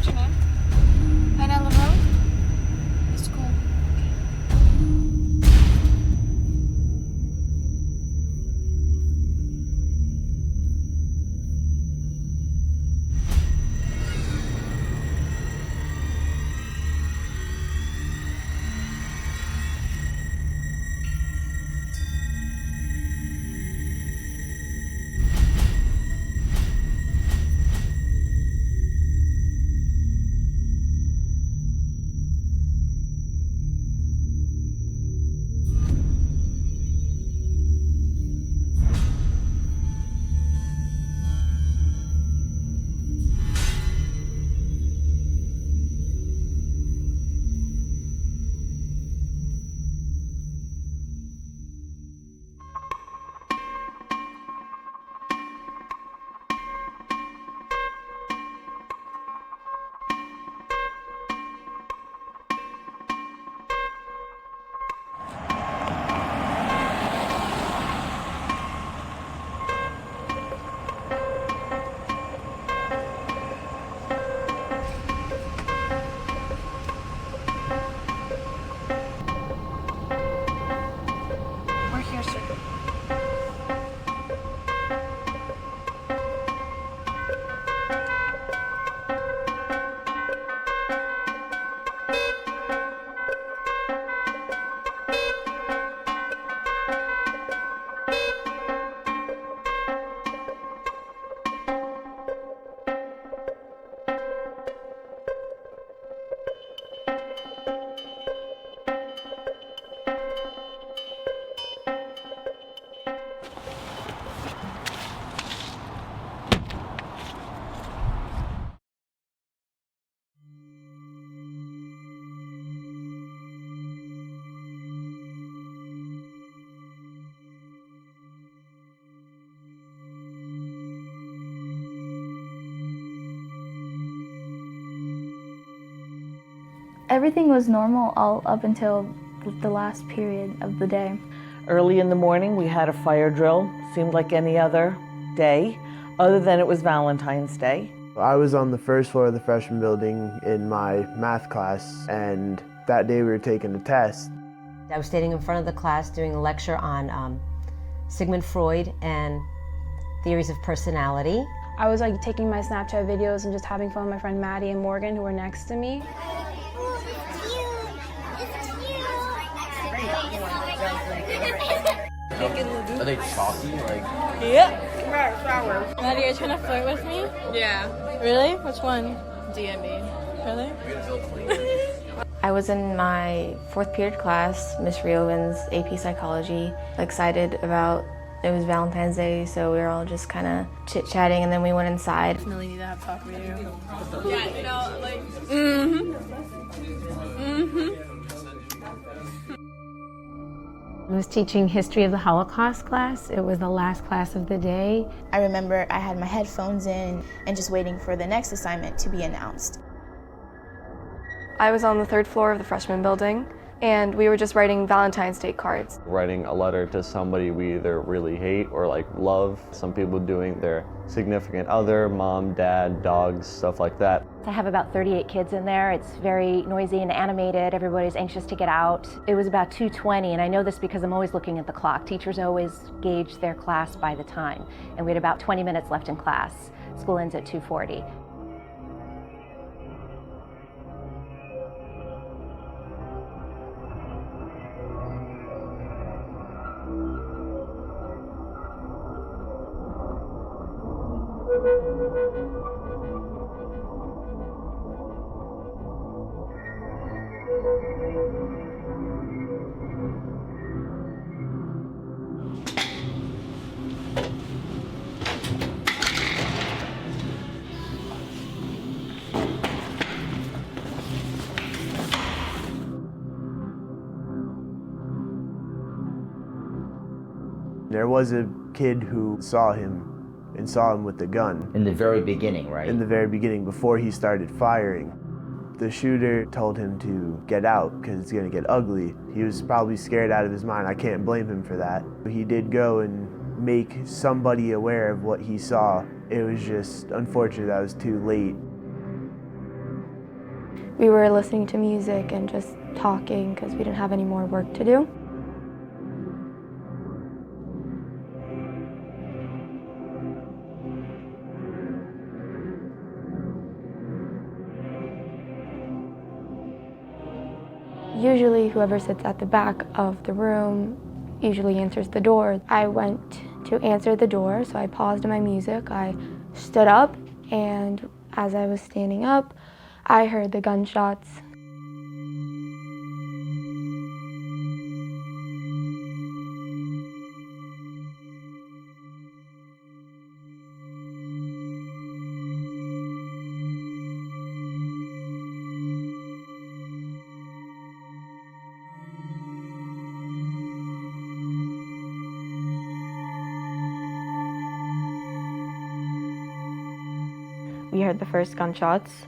What's your name? Pineapple Road? It's cool. Everything was normal all up until the last period of the day. Early in the morning, we had a fire drill. Seemed like any other day, other than it was Valentine's Day. I was on the first floor of the freshman building in my math class, and that day we were taking a test. I was standing in front of the class doing a lecture on Sigmund Freud and theories of personality. I was like taking my Snapchat videos and just having fun with my friend Maddie and Morgan, who were next to me. Are they chalky? Like, Yeah. Flower. Maddie, you're trying to flirt with me? Yeah. Really? Which one? DMB. Really? I was in my fourth period class, Miss Rioven's AP Psychology, excited about, it was Valentine's Day, so we were all just kind of chit-chatting, and then we went inside. Definitely need to have talk with you. Yeah, you know, like. I was teaching history of the Holocaust class. It was the last class of the day. I remember I had my headphones in and just waiting for the next assignment to be announced. I was on the third floor of the freshman building, and we were just writing Valentine's Day cards. Writing a letter to somebody we either really hate or like love. Some people doing their significant other, mom, dad, dogs, stuff like that. I have about 38 kids in there. It's very noisy and animated. Everybody's anxious to get out. It was about 2:20, and I know this because I'm always looking at the clock. Teachers always gauge their class by the time, and we had about 20 minutes left in class. School ends at 2:40. There was a kid who saw him with the gun. In the very beginning, right? In the very beginning, before he started firing. The shooter told him to get out because it's going to get ugly. He was probably scared out of his mind. I can't blame him for that. He did go and make somebody aware of what he saw. It was just unfortunate that it was too late. We were listening to music and just talking because we didn't have any more work to do. Usually whoever sits at the back of the room usually answers the door. I went to answer the door, so I paused my music. I stood up, and as I was standing up, I heard the gunshots. We heard the first gunshots,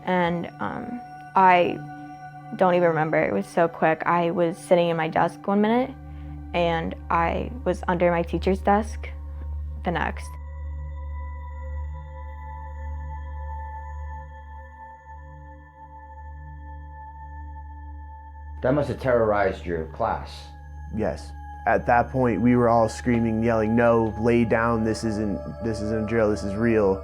and I don't even remember. It was so quick. I was sitting in my desk one minute, and I was under my teacher's desk the next. That must have terrorized your class. Yes. At that point, we were all screaming, yelling, "No, lay down, this isn't a drill, this is real."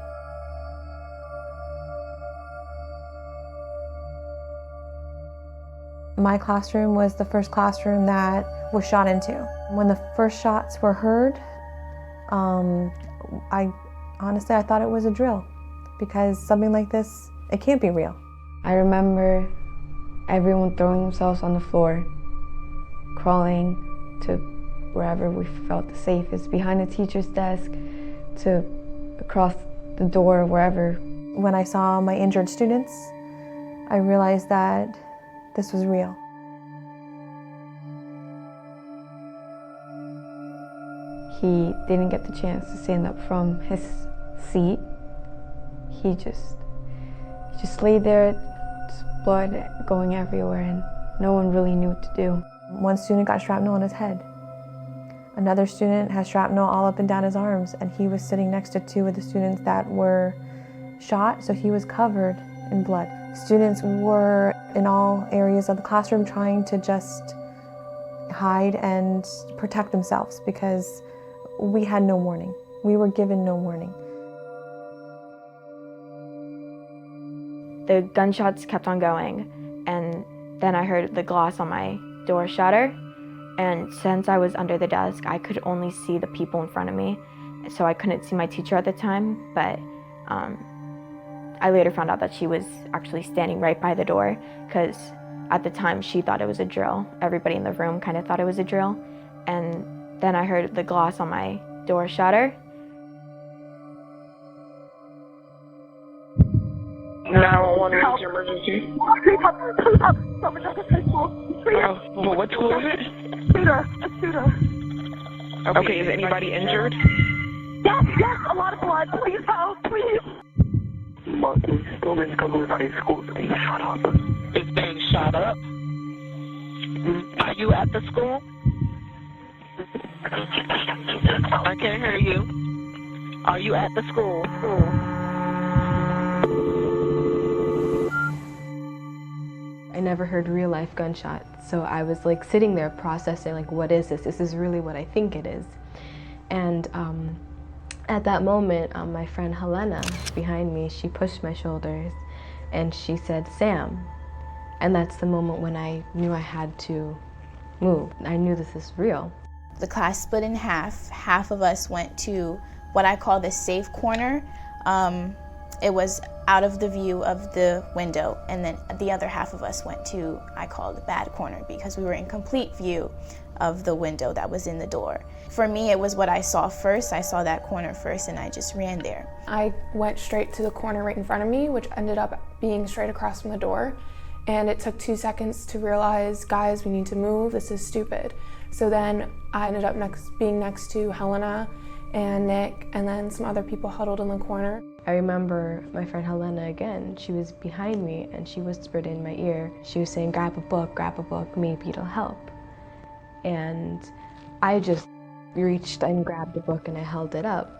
My classroom was the first classroom that was shot into. When the first shots were heard, I thought it was a drill, because something like this, it can't be real. I remember everyone throwing themselves on the floor, crawling to wherever we felt the safest, behind the teacher's desk, to across the door, wherever. When I saw my injured students, I realized that this was real. He didn't get the chance to stand up from his seat. He just laid there, just blood going everywhere, and no one really knew what to do. One student got shrapnel on his head. Another student has shrapnel all up and down his arms, and he was sitting next to two of the students that were shot, so he was covered in blood. Students were in all areas of the classroom trying to just hide and protect themselves, because we had no warning. We were given no warning. The gunshots kept on going, and then I heard the glass on my door shatter. And since I was under the desk, I could only see the people in front of me, so I couldn't see my teacher at the time, but I later found out that she was actually standing right by the door, because at the time she thought it was a drill. Everybody in the room kind of thought it was a drill. And then I heard the glass on my door shatter. 911, what's your emergency? Well, what school is it? A shooter. Okay, is anybody injured? Yes, a lot of blood. Please help, please. Martin Stoneman Cumberland High School is being shot up. It's being shot up? Are you at the school? I can't hear you. Are you at the school? I never heard real life gunshots, so I was like sitting there processing, like, what is this? This is really what I think it is. And at that moment, my friend Helena behind me, she pushed my shoulders and she said, "Sam." And that's the moment when I knew I had to move. I knew this is real. The class split in half. Half of us went to what I call the safe corner. It was out of the view of the window, and then the other half of us went to, I call the bad corner, because we were in complete view of the window that was in the door. For me, it was what I saw first. I saw that corner first, and I just ran there. I went straight to the corner right in front of me, which ended up being straight across from the door. And it took 2 seconds to realize, guys, we need to move, this is stupid. So then I ended up being next to Helena and Nick, and then some other people huddled in the corner. I remember my friend Helena again. She was behind me and she whispered in my ear. She was saying, grab a book, maybe it'll help. And I just reached and grabbed the book and I held it up.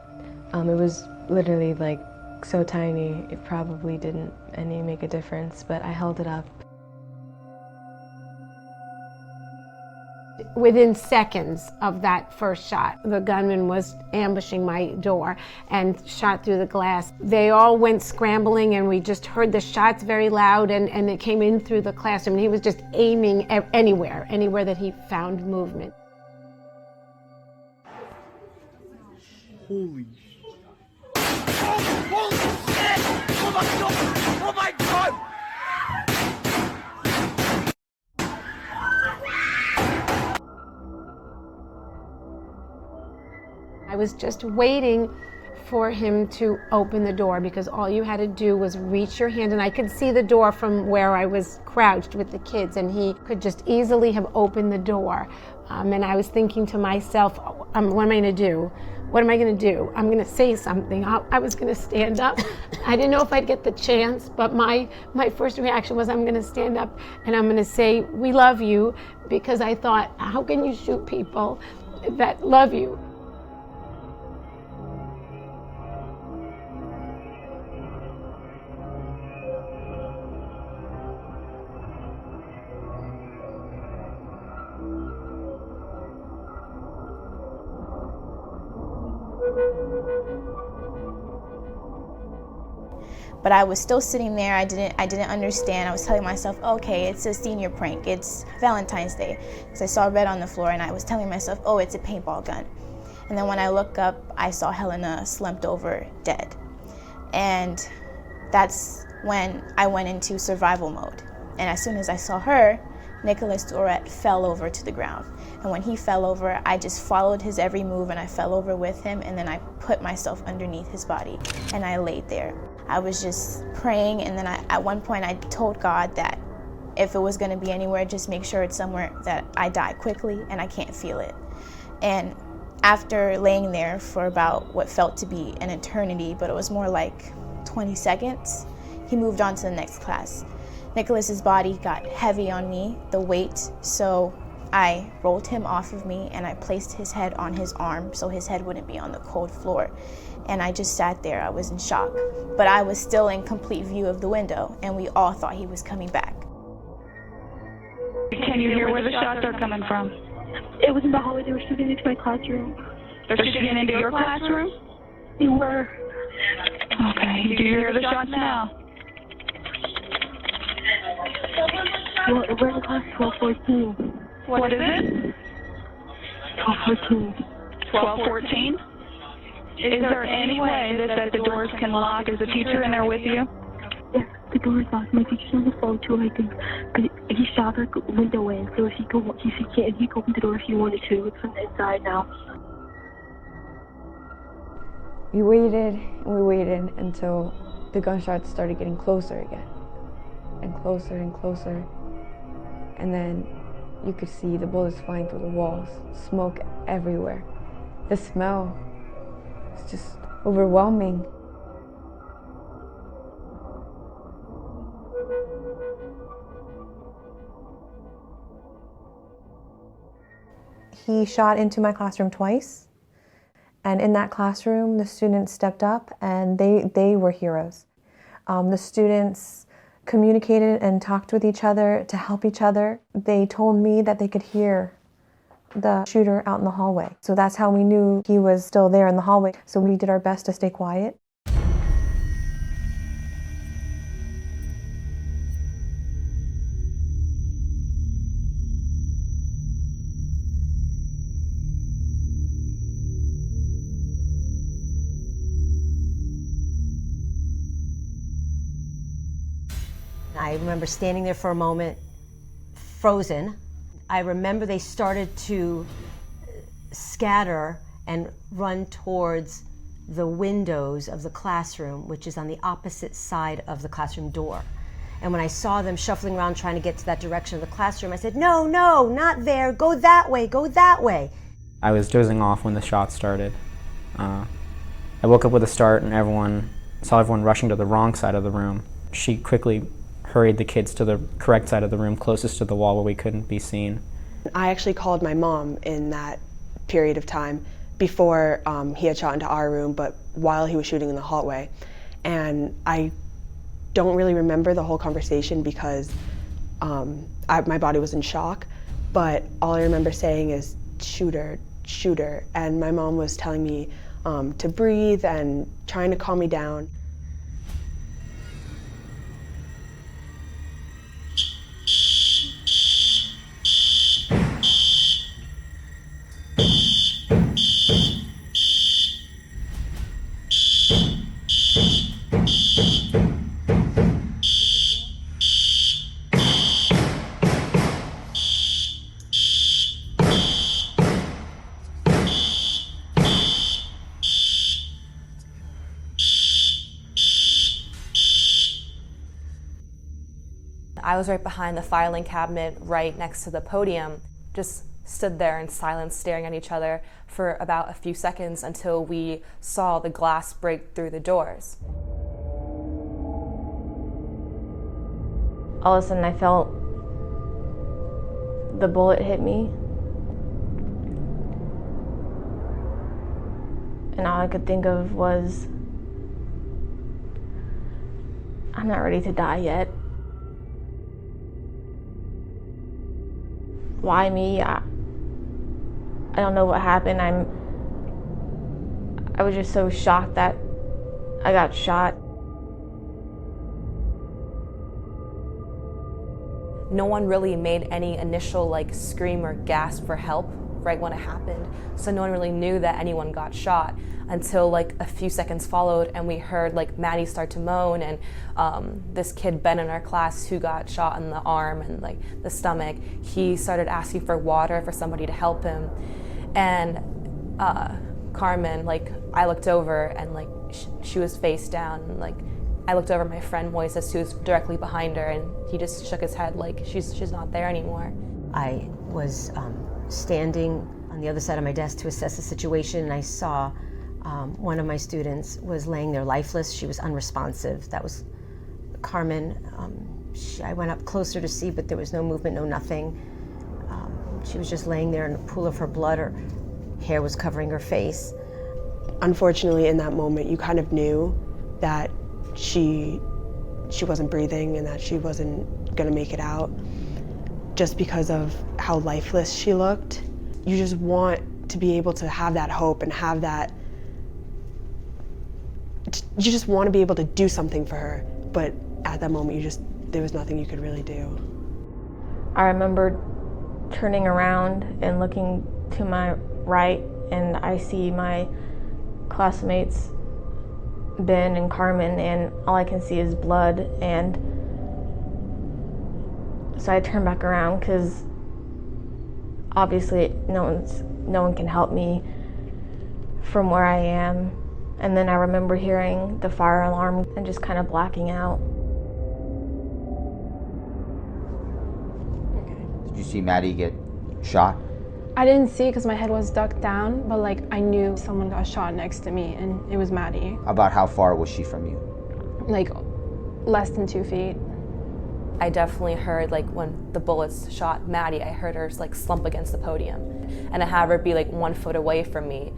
It was literally like so tiny, it probably didn't any make a difference, but I held it up. Within seconds of that first shot, the gunman was ambushing my door and shot through the glass. They all went scrambling and we just heard the shots very loud and it came in through the classroom. And he was just aiming anywhere that he found movement. Holy holy shit! Oh my god! Oh my god! I was just waiting for him to open the door because all you had to do was reach your hand, and I could see the door from where I was crouched with the kids, and he could just easily have opened the door. And I was thinking to myself, what am I going to do? What am I going to do? I'm going to say something. I was going to stand up. I didn't know if I'd get the chance, but my first reaction was I'm going to stand up and I'm going to say, we love you, because I thought, how can you shoot people that love you? But I was still sitting there. I didn't understand. I was telling myself, okay, it's a senior prank. It's Valentine's Day. Because I saw red on the floor and I was telling myself, oh, it's a paintball gun. And then when I looked up, I saw Helena slumped over dead. And that's when I went into survival mode. And as soon as I saw her, Nicholas Tourette fell over to the ground. And when he fell over, I just followed his every move and I fell over with him, and then I put myself underneath his body and I laid there. I was just praying, and then at one point I told God that if it was gonna be anywhere, just make sure it's somewhere that I die quickly and I can't feel it. And after laying there for about what felt to be an eternity, but it was more like 20 seconds, he moved on to the next class. Nicholas's body got heavy on me, the weight, so I rolled him off of me and I placed his head on his arm so his head wouldn't be on the cold floor. And I just sat there. I was in shock. But I was still in complete view of the window, and we all thought he was coming back. Can you hear where the shots are coming from? It was in the hallway. They were shooting into my classroom. They're shooting into your classroom? They were. Okay. Do you hear the shots now? Well, we're in class 1214. What is it? 1214. 1214? Is there any way that the doors can lock? Is the teacher in there with you? Yes, the door is locked. My teacher's on the phone too, I think. But he shot the window in, so he could open the door if he wanted to. It's from the inside now. We waited and we waited until the gunshots started getting closer again. And closer and closer. And then you could see the bullets flying through the walls, smoke everywhere. The smell was just overwhelming. He shot into my classroom twice. And in that classroom, the students stepped up and they were heroes. The students communicated and talked with each other to help each other. They told me that they could hear the shooter out in the hallway. So that's how we knew he was still there in the hallway. So we did our best to stay quiet. I remember standing there for a moment, frozen. I remember they started to scatter and run towards the windows of the classroom, which is on the opposite side of the classroom door. And when I saw them shuffling around trying to get to that direction of the classroom, I said, no, no, not there, go that way, go that way. I was dozing off when the shots started. I woke up with a start and saw everyone rushing to the wrong side of the room. She quickly hurried the kids to the correct side of the room, closest to the wall where we couldn't be seen. I actually called my mom in that period of time before he had shot into our room, but while he was shooting in the hallway. And I don't really remember the whole conversation because my body was in shock, but all I remember saying is, shooter, shooter. And my mom was telling me to breathe and trying to calm me down. I was right behind the filing cabinet, right next to the podium, just stood there in silence staring at each other for about a few seconds until we saw the glass break through the doors. All of a sudden I felt the bullet hit me. And all I could think of was, I'm not ready to die yet. Why me? I don't know what happened. I was just so shocked that I got shot. No one really made any initial scream or gasp for help right when it happened. So no one really knew that anyone got shot until a few seconds followed and we heard Maddie start to moan and this kid Ben in our class who got shot in the arm and the stomach, he started asking for water for somebody to help him. And Carmen, I looked over and she was face down and I looked over at my friend Moises who was directly behind her and he just shook his head she's not there anymore. I was standing on the other side of my desk to assess the situation and I saw one of my students was laying there lifeless. She was unresponsive. That was Carmen. I went up closer to see, but there was no movement, no nothing. She was just laying there in a pool of her blood. Her hair was covering her face. Unfortunately, in that moment, you kind of knew that she wasn't breathing and that she wasn't gonna make it out just because of how lifeless she looked. You just want to be able to have that hope and have that, you just want to be able to do something for her, but at that moment there was nothing you could really do. I remember turning around and looking to my right and I see my classmates Ben and Carmen and all I can see is blood, and so I turned back around because obviously no one can help me from where I am. And then I remember hearing the fire alarm and just kind of blacking out. Did you see Maddie get shot? I didn't see because my head was ducked down, but I knew someone got shot next to me and it was Maddie. About how far was she from you? Less than 2 feet. I definitely heard when the bullets shot Maddie, I heard her slump against the podium. And I had her be 1 foot away from me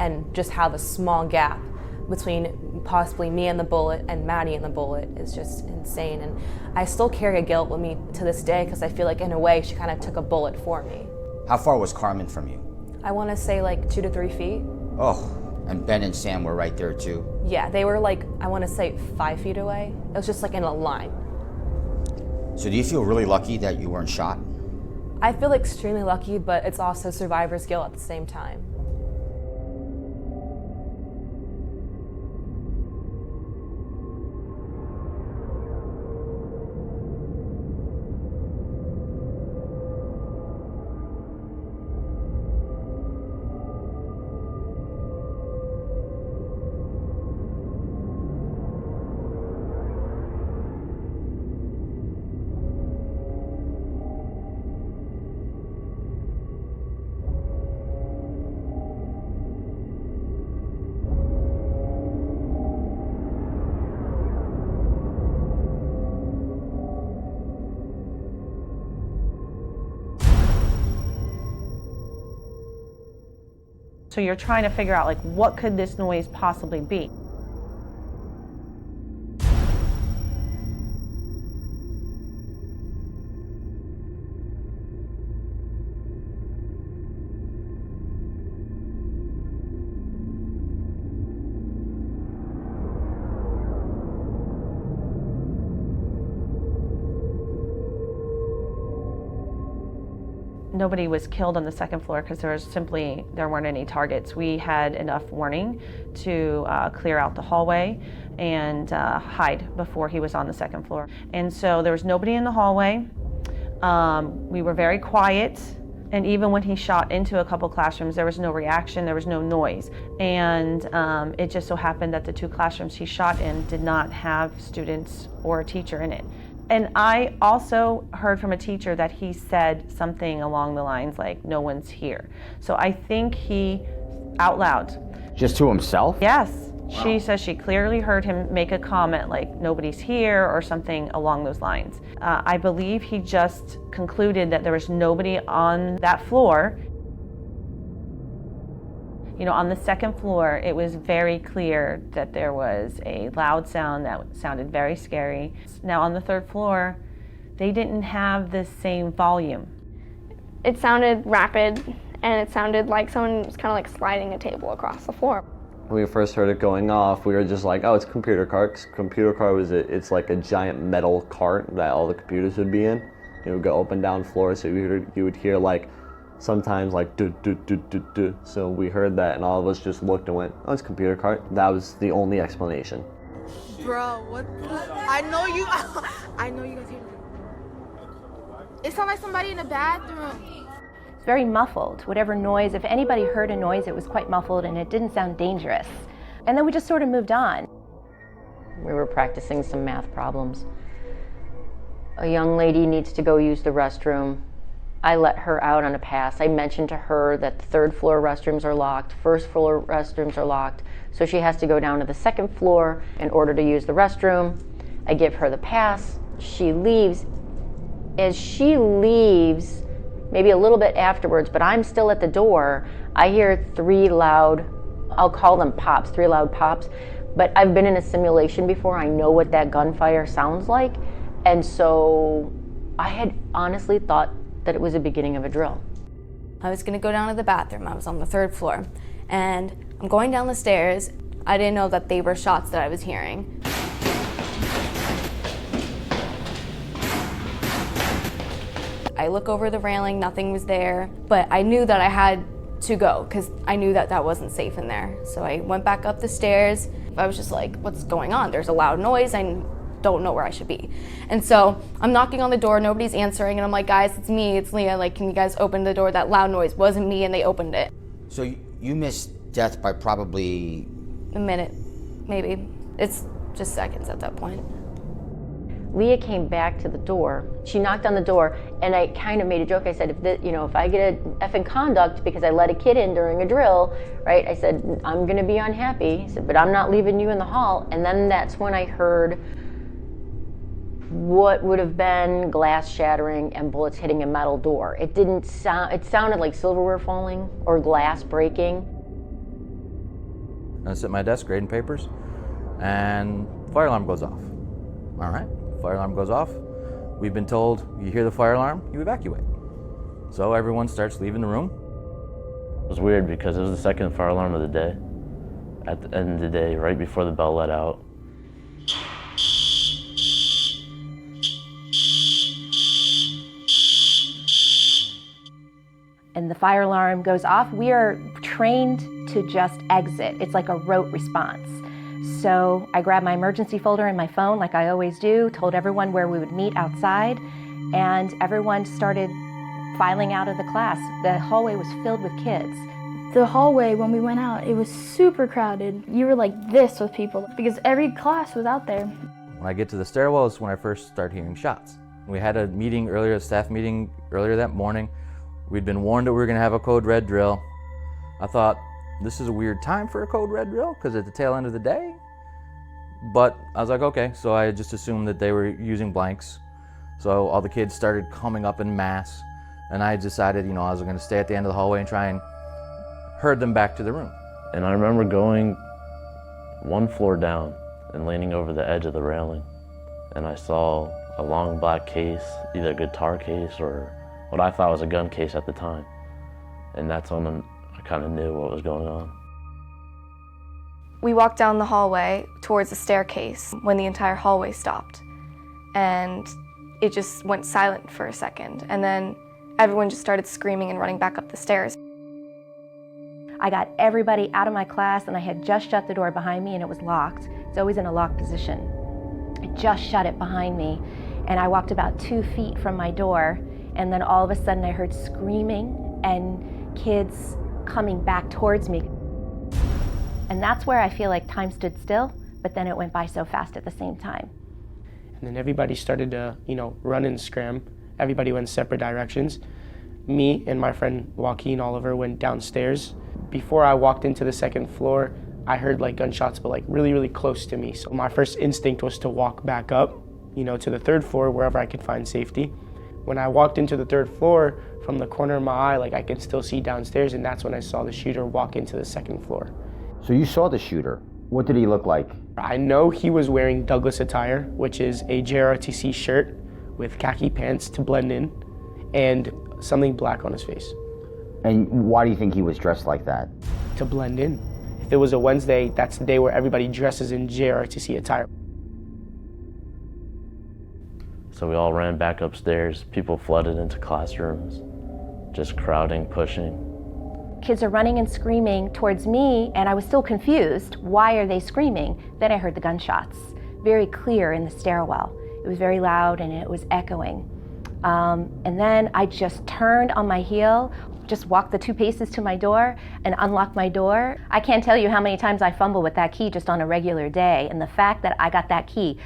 and just have a small gap between possibly me and the bullet and Maddie and the bullet is just insane. And I still carry a guilt with me to this day because I feel in a way she kind of took a bullet for me. How far was Carmen from you? I want to say 2 to 3 feet. Oh, and Ben and Sam were right there too? Yeah, they were I want to say 5 feet away. It was just in a line. So do you feel really lucky that you weren't shot? I feel extremely lucky, but it's also survivor's guilt at the same time. So you're trying to figure out what could this noise possibly be? Nobody was killed on the second floor because there weren't any targets. We had enough warning to clear out the hallway and hide before he was on the second floor. And so there was nobody in the hallway. We were very quiet. And even when he shot into a couple classrooms, there was no reaction, there was no noise. And it just so happened that the 2 classrooms he shot in did not have students or a teacher in it. And I also heard from a teacher that he said something along the lines like, no one's here. So I think he, out loud. Just to himself? Yes. Wow. She says she clearly heard him make a comment like, nobody's here, or something along those lines. I believe he just concluded that there was nobody on that floor. You know, on the second floor, it was very clear that there was a loud sound that sounded very scary. Now on the third floor, they didn't have the same volume. It sounded rapid, and it sounded like someone was kind of like sliding a table across the floor. When we first heard it going off, we were just like, oh, it's a computer cart. 'Cause computer cart it's like a giant metal cart that all the computers would be in. It would go up and down floors, so you would hear like, sometimes like do do do do do. So we heard that, and all of us just looked and went, "Oh, it's a computer cart." That was the only explanation. Bro, what? I know you guys hear it. It sounded like somebody in the bathroom. It's very muffled. Whatever noise, if anybody heard a noise, it was quite muffled and it didn't sound dangerous. And then we just sort of moved on. We were practicing some math problems. A young lady needs to go use the restroom. I let her out on a pass. I mentioned to her that the third floor restrooms are locked, first floor restrooms are locked, so she has to go down to the second floor in order to use the restroom. I give her the pass. She leaves. As she leaves, maybe a little bit afterwards, but I'm still at the door, I hear 3 loud, I'll call them pops, 3 loud pops, but I've been in a simulation before. I know what that gunfire sounds like, and so I had honestly thought that it was the beginning of a drill. I was gonna go down to the bathroom. I was on the 3rd floor, and I'm going down the stairs. I didn't know that they were shots that I was hearing. I look over the railing, nothing was there, but I knew that I had to go because I knew that that wasn't safe in there. So I went back up the stairs. I was just like, what's going on? There's a loud noise. I don't know where I should be. And so I'm knocking on the door, nobody's answering, and I'm like, guys, it's me, it's Leah, like, can you guys open the door? That loud noise wasn't me, and they opened it. So you missed death by probably... A minute, maybe. It's just seconds at that point. Leah came back to the door. She knocked on the door, and I kind of made a joke. I said, if I get an effing conduct because I let a kid in during a drill, right? I said, I'm gonna be unhappy. I said, but I'm not leaving you in the hall. And then that's when I heard what would have been glass shattering and bullets hitting a metal door. It didn't sound, it sounded like silverware falling or glass breaking. I sit at my desk grading papers, and fire alarm goes off. All right, fire alarm goes off. We've been told, you hear the fire alarm, you evacuate. So everyone starts leaving the room. It was weird because it was the second fire alarm of the day. At the end of the day, right before the bell let out. And the fire alarm goes off. We are trained to just exit. It's like a rote response. So I grabbed my emergency folder and my phone, like I always do, told everyone where we would meet outside, and everyone started filing out of the class. The hallway was filled with kids. The hallway, when we went out, it was super crowded. You were like this with people because every class was out there. When I get to the stairwell is when I first start hearing shots. We had a meeting earlier, a staff meeting earlier that morning. We'd been warned that we were gonna have a code red drill. I thought, this is a weird time for a code red drill because at the tail end of the day. But I was like, okay, so I just assumed that they were using blanks. So all the kids started coming up in mass, and I decided, I was gonna stay at the end of the hallway and try and herd them back to the room. And I remember going 1 floor down and leaning over the edge of the railing, and I saw a long black case, either a guitar case or what I thought was a gun case at the time. And that's when I kind of knew what was going on. We walked down the hallway towards the staircase when the entire hallway stopped. And it just went silent for a second. And then everyone just started screaming and running back up the stairs. I got everybody out of my class, and I had just shut the door behind me, and it was locked. It's always in a locked position. I just shut it behind me, and I walked about 2 feet from my door, and then all of a sudden I heard screaming and kids coming back towards me. And that's where I feel like time stood still, but then it went by so fast at the same time. And then everybody started to, run and scram. Everybody went separate directions. Me and my friend Joaquin Oliver went downstairs. Before I walked into the second floor, I heard like gunshots, but like really, really close to me. So my first instinct was to walk back up, to the third floor, wherever I could find safety. When I walked into the third floor, from the corner of my eye, like I could still see downstairs, and that's when I saw the shooter walk into the second floor. So you saw the shooter. What did he look like? I know he was wearing Douglas attire, which is a JROTC shirt with khaki pants to blend in, and something black on his face. And why do you think he was dressed like that? To blend in. If it was a Wednesday, that's the day where everybody dresses in JROTC attire. So we all ran back upstairs. People flooded into classrooms, just crowding, pushing. Kids are running and screaming towards me, and I was still confused. Why are they screaming? Then I heard the gunshots, very clear in the stairwell. It was very loud and it was echoing. And then I just turned on my heel, just walked the 2 paces to my door and unlocked my door. I can't tell you how many times I fumble with that key just on a regular day. And the fact that I got that key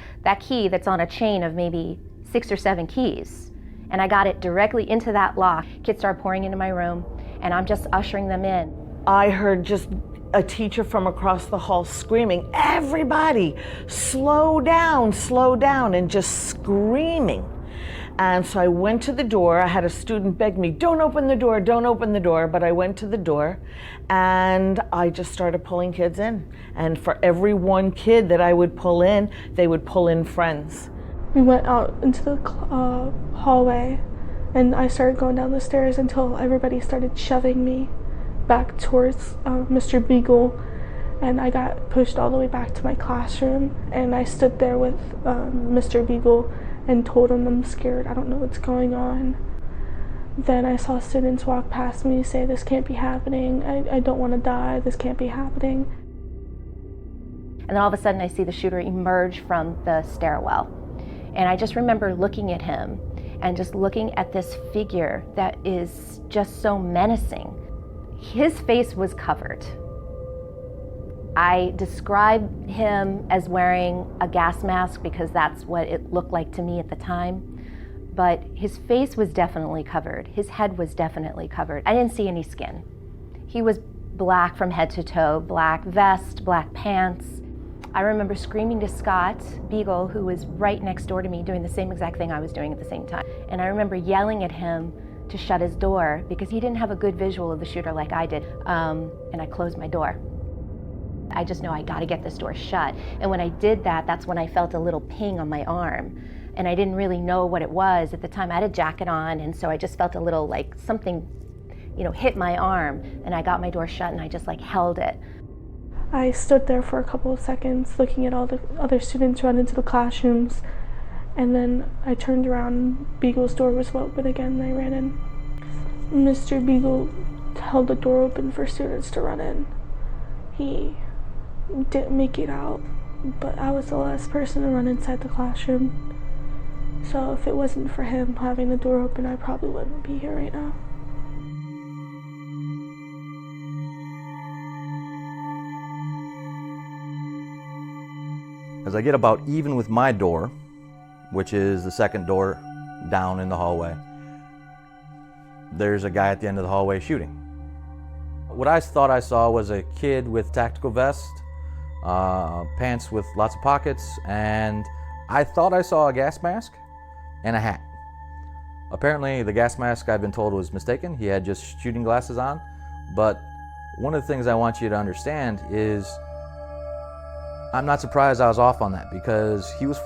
that's on a chain of maybe 6 or 7 keys, and I got it directly into that lock. Kids started pouring into my room, and I'm just ushering them in. I heard just a teacher from across the hall screaming, "Everybody, slow down," and just screaming. And so I went to the door. I had a student beg me, don't open the door, but I went to the door, and I just started pulling kids in. And for every one kid that I would pull in, they would pull in friends. We went out into the hallway, and I started going down the stairs until everybody started shoving me back towards Mr. Beagle, and I got pushed all the way back to my classroom, and I stood there with Mr. Beagle and told him I'm scared, I don't know what's going on. Then I saw students walk past me, say, this can't be happening, I don't want to die, this can't be happening. And then all of a sudden I see the shooter emerge from the stairwell. And I just remember looking at him and just looking at this figure that is just so menacing. His face was covered. I describe him as wearing a gas mask because that's what it looked like to me at the time. But his face was definitely covered. His head was definitely covered. I didn't see any skin. He was black from head to toe, black vest, black pants. I remember screaming to Scott Beagle, who was right next door to me, doing the same exact thing I was doing at the same time. And I remember yelling at him to shut his door because he didn't have a good visual of the shooter like I did. And I closed my door. I just know I gotta get this door shut. And when I did that, that's when I felt a little ping on my arm. And I didn't really know what it was. At the time I had a jacket on, and so I just felt a little like something, hit my arm. And I got my door shut and I just held it. I stood there for a couple of seconds looking at all the other students run into the classrooms, and then I turned around, Beagle's door was open again, and I ran in. Mr. Beagle held the door open for students to run in. He didn't make it out, but I was the last person to run inside the classroom. So if it wasn't for him having the door open, I probably wouldn't be here right now. As I get about even with my door, which is the second door down in the hallway, there's a guy at the end of the hallway shooting. What I thought I saw was a kid with tactical vest, pants with lots of pockets, and I thought I saw a gas mask and a hat. Apparently the gas mask, I've been told, was mistaken. He had just shooting glasses on. But one of the things I want you to understand is I'm not surprised I was off on that, because he was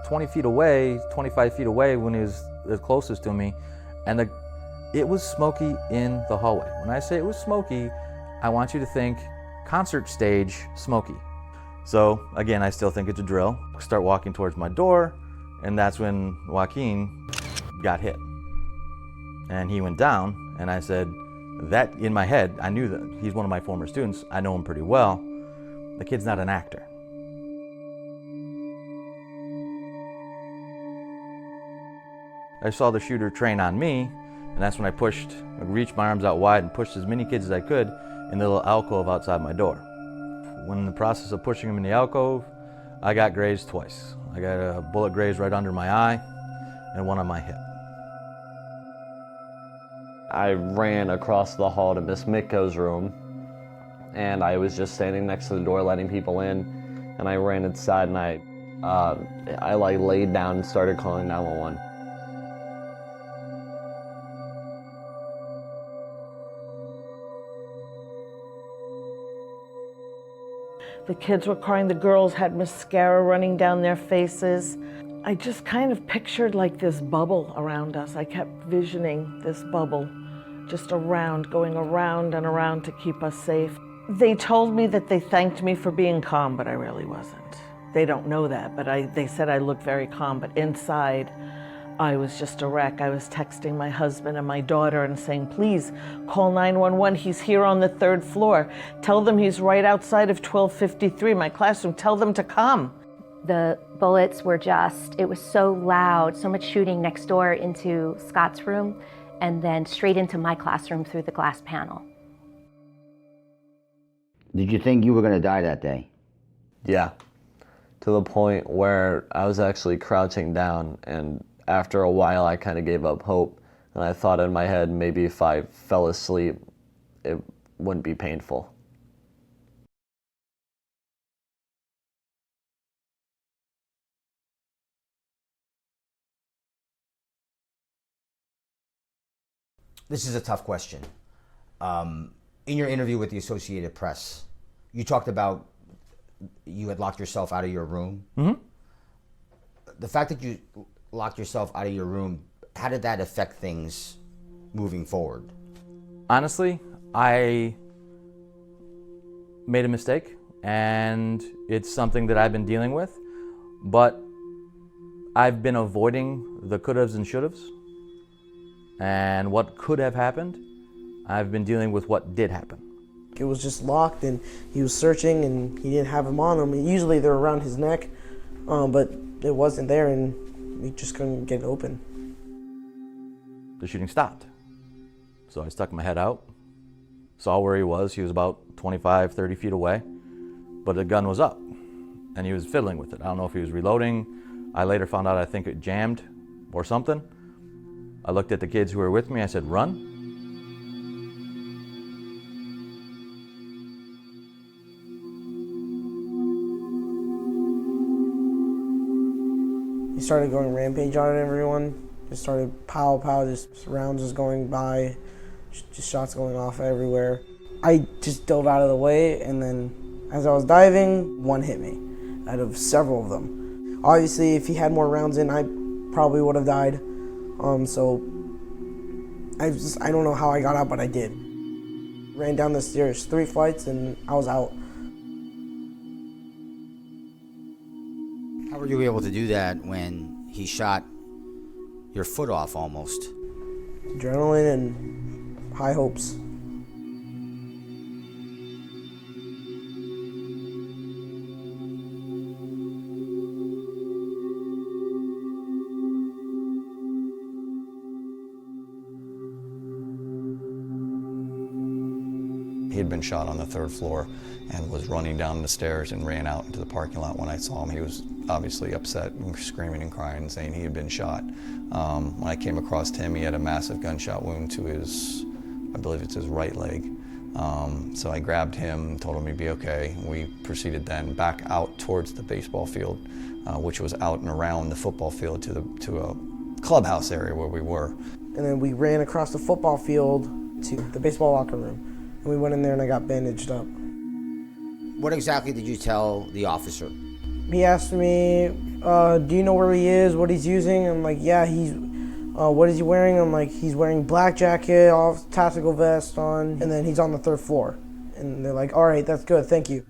20 feet away, 25 feet away when he was the closest to me, and it was smoky in the hallway. When I say it was smoky, I want you to think concert stage smoky. So again, I still think it's a drill. Start walking towards my door, and that's when Joaquin got hit. And he went down, and I said, that in my head, I knew that he's one of my former students. I know him pretty well. The kid's not an actor. I saw the shooter train on me, and that's when I reached my arms out wide and pushed as many kids as I could in the little alcove outside my door. When in the process of pushing them in the alcove, I got grazed twice. I got a bullet grazed right under my eye and one on my hip. I ran across the hall to Miss Mitko's room, and I was just standing next to the door letting people in, and I ran inside and I like laid down and started calling 911. The kids were crying, the girls had mascara running down their faces. I just kind of pictured like this bubble around us. I kept visioning this bubble just around, going around and around to keep us safe. They told me that they thanked me for being calm, but I really wasn't. They don't know that, but they said I looked very calm, but inside I was just a wreck. I was texting my husband and my daughter and saying, please call 911. He's here on the 3rd floor. Tell them he's right outside of 1253, my classroom. Tell them to come. The bullets were it was so loud, so much shooting next door into Scott's room and then straight into my classroom through the glass panel. Did you think you were going to die that day? Yeah, to the point where I was actually crouching down, and after a while I kind of gave up hope, and I thought in my head maybe if I fell asleep it wouldn't be painful. This is a tough question. In your interview with the Associated Press, you talked about you had locked yourself out of your room. Mm-hmm. The fact that you locked yourself out of your room, how did that affect things moving forward? Honestly, I made a mistake, and it's something that I've been dealing with, but I've been avoiding the could-haves and should-haves, and what could have happened, I've been dealing with what did happen. It was just locked, and he was searching, and he didn't have them on him. Usually they're around his neck, but it wasn't there, and we just couldn't get it open. The shooting stopped. So I stuck my head out, saw where he was. He was about 25, 30 feet away, but the gun was up, and he was fiddling with it. I don't know if he was reloading. I later found out I think it jammed or something. I looked at the kids who were with me. I said, run. He started going rampage on everyone. Just started pow, pow, just rounds just going by, just shots going off everywhere. I just dove out of the way, and then as I was diving, one hit me out of several of them. Obviously, if he had more rounds in, I probably would have died. So I don't know how I got out, but I did. Ran down the stairs 3 flights, and I was out. How were you able to do that when he shot your foot off almost? Adrenaline and high hopes. He had been shot on the 3rd floor and was running down the stairs and ran out into the parking lot. When I saw him, he was obviously upset and screaming and crying and saying he had been shot. When I came across him, he had a massive gunshot wound to his, I believe it's his right leg. So I grabbed him, told him he'd be okay. We proceeded then back out towards the baseball field, which was out and around the football field to a clubhouse area where we were. And then we ran across the football field to the baseball locker room. And we went in there and I got bandaged up. What exactly did you tell the officer? He asked me, do you know where he is, what he's using? I'm like, yeah, what is he wearing? I'm like, he's wearing black jacket, tactical vest on, and then he's on the 3rd floor. And they're like, all right, that's good, thank you.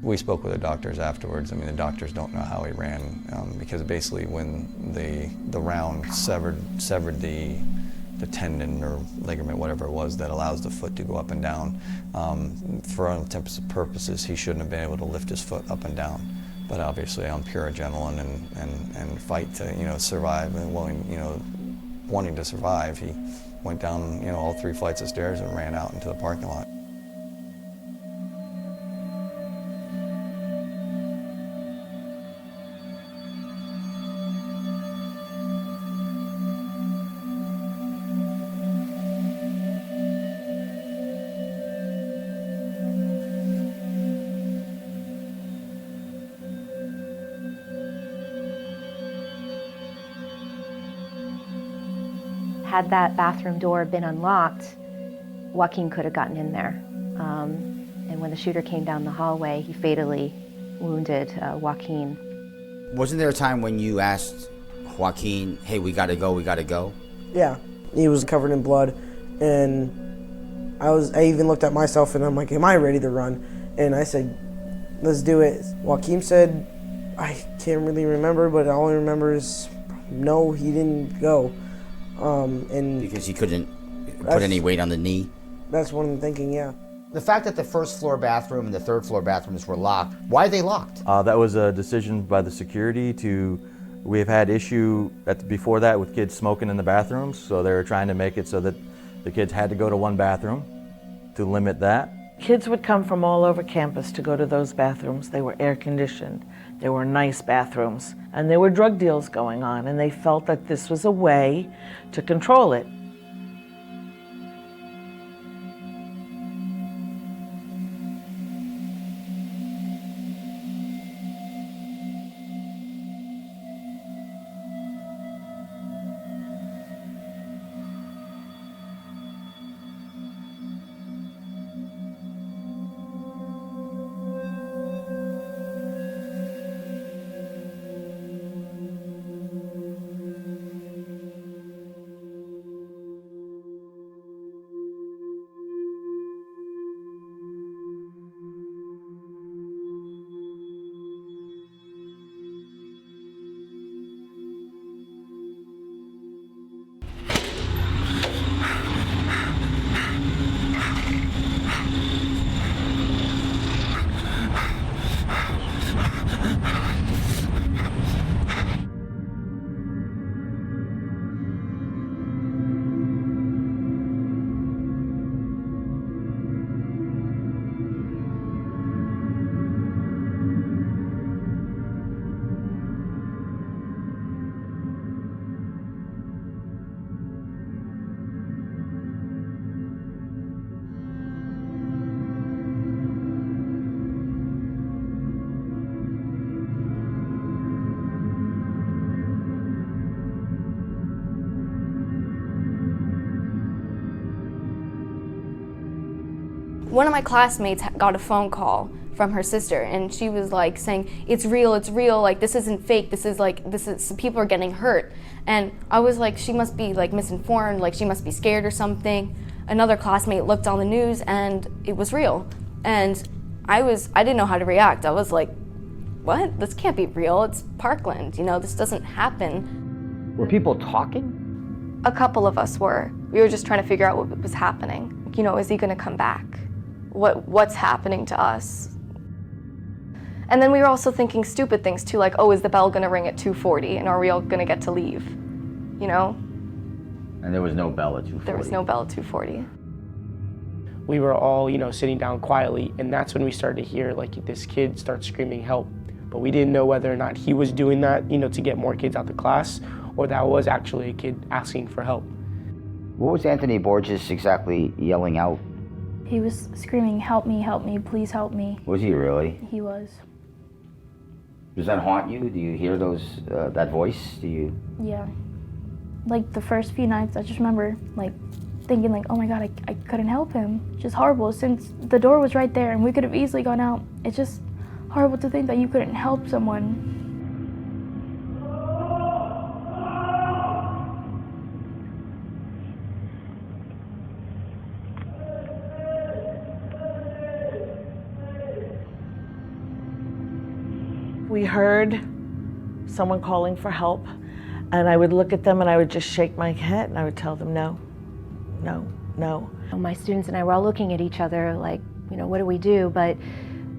We spoke with the doctors afterwards. I mean, the doctors don't know how he ran because basically when the round severed the the tendon or ligament, whatever it was, that allows the foot to go up and down. For all intents and purposes, he shouldn't have been able to lift his foot up and down. But obviously on pure adrenaline and fight to, survive and wanting to survive, he went down, all 3 flights of stairs and ran out into the parking lot. Had that bathroom door been unlocked, Joaquin could have gotten in there. And when the shooter came down the hallway, he fatally wounded Joaquin. Wasn't there a time when you asked Joaquin, hey, we gotta go, we gotta go? Yeah, he was covered in blood, and I even looked at myself and I'm like, am I ready to run? And I said, let's do it. Joaquin said, I can't really remember, but all I remember is, no, he didn't go. And because he couldn't put any weight on the knee? That's what I'm thinking, yeah. The fact that the first floor bathroom and the third floor bathrooms were locked, why are they locked? That was a decision by the security we've had issue before that with kids smoking in the bathrooms, so they were trying to make it so that the kids had to go to one bathroom to limit that. Kids would come from all over campus to go to those bathrooms. They were air conditioned. They were nice bathrooms. And there were drug deals going on, and they felt that this was a way to control it. One of my classmates got a phone call from her sister, and she was like saying, it's real, like this isn't fake, this is people are getting hurt. And I was like, she must be like misinformed, like she must be scared or something. Another classmate looked on the news and it was real. And I didn't know how to react. I was like, what? This can't be real, it's Parkland, this doesn't happen. Were people talking? A couple of us were. We were just trying to figure out what was happening. Is he gonna come back? What's happening to us? And then we were also thinking stupid things too, like, oh, is the bell gonna ring at 2:40 and are we all gonna get to leave? And there was no bell at 2:40. There was no bell at 2:40. We were all, sitting down quietly, and that's when we started to hear like this kid start screaming help. But we didn't know whether or not he was doing that, to get more kids out the class, or that was actually a kid asking for help. What was Anthony Borges exactly yelling out? He was screaming, help me, please help me. Was he really? He was. Does that haunt you? Do you hear that voice? Do you? Yeah. Like the first few nights, I just remember thinking oh my God, I couldn't help him. Just horrible, since the door was right there and we could have easily gone out. It's just horrible to think that you couldn't help someone. We heard someone calling for help, and I would look at them and I would just shake my head and I would tell them no. no, no. My students and I were all looking at each other like, what do we do? But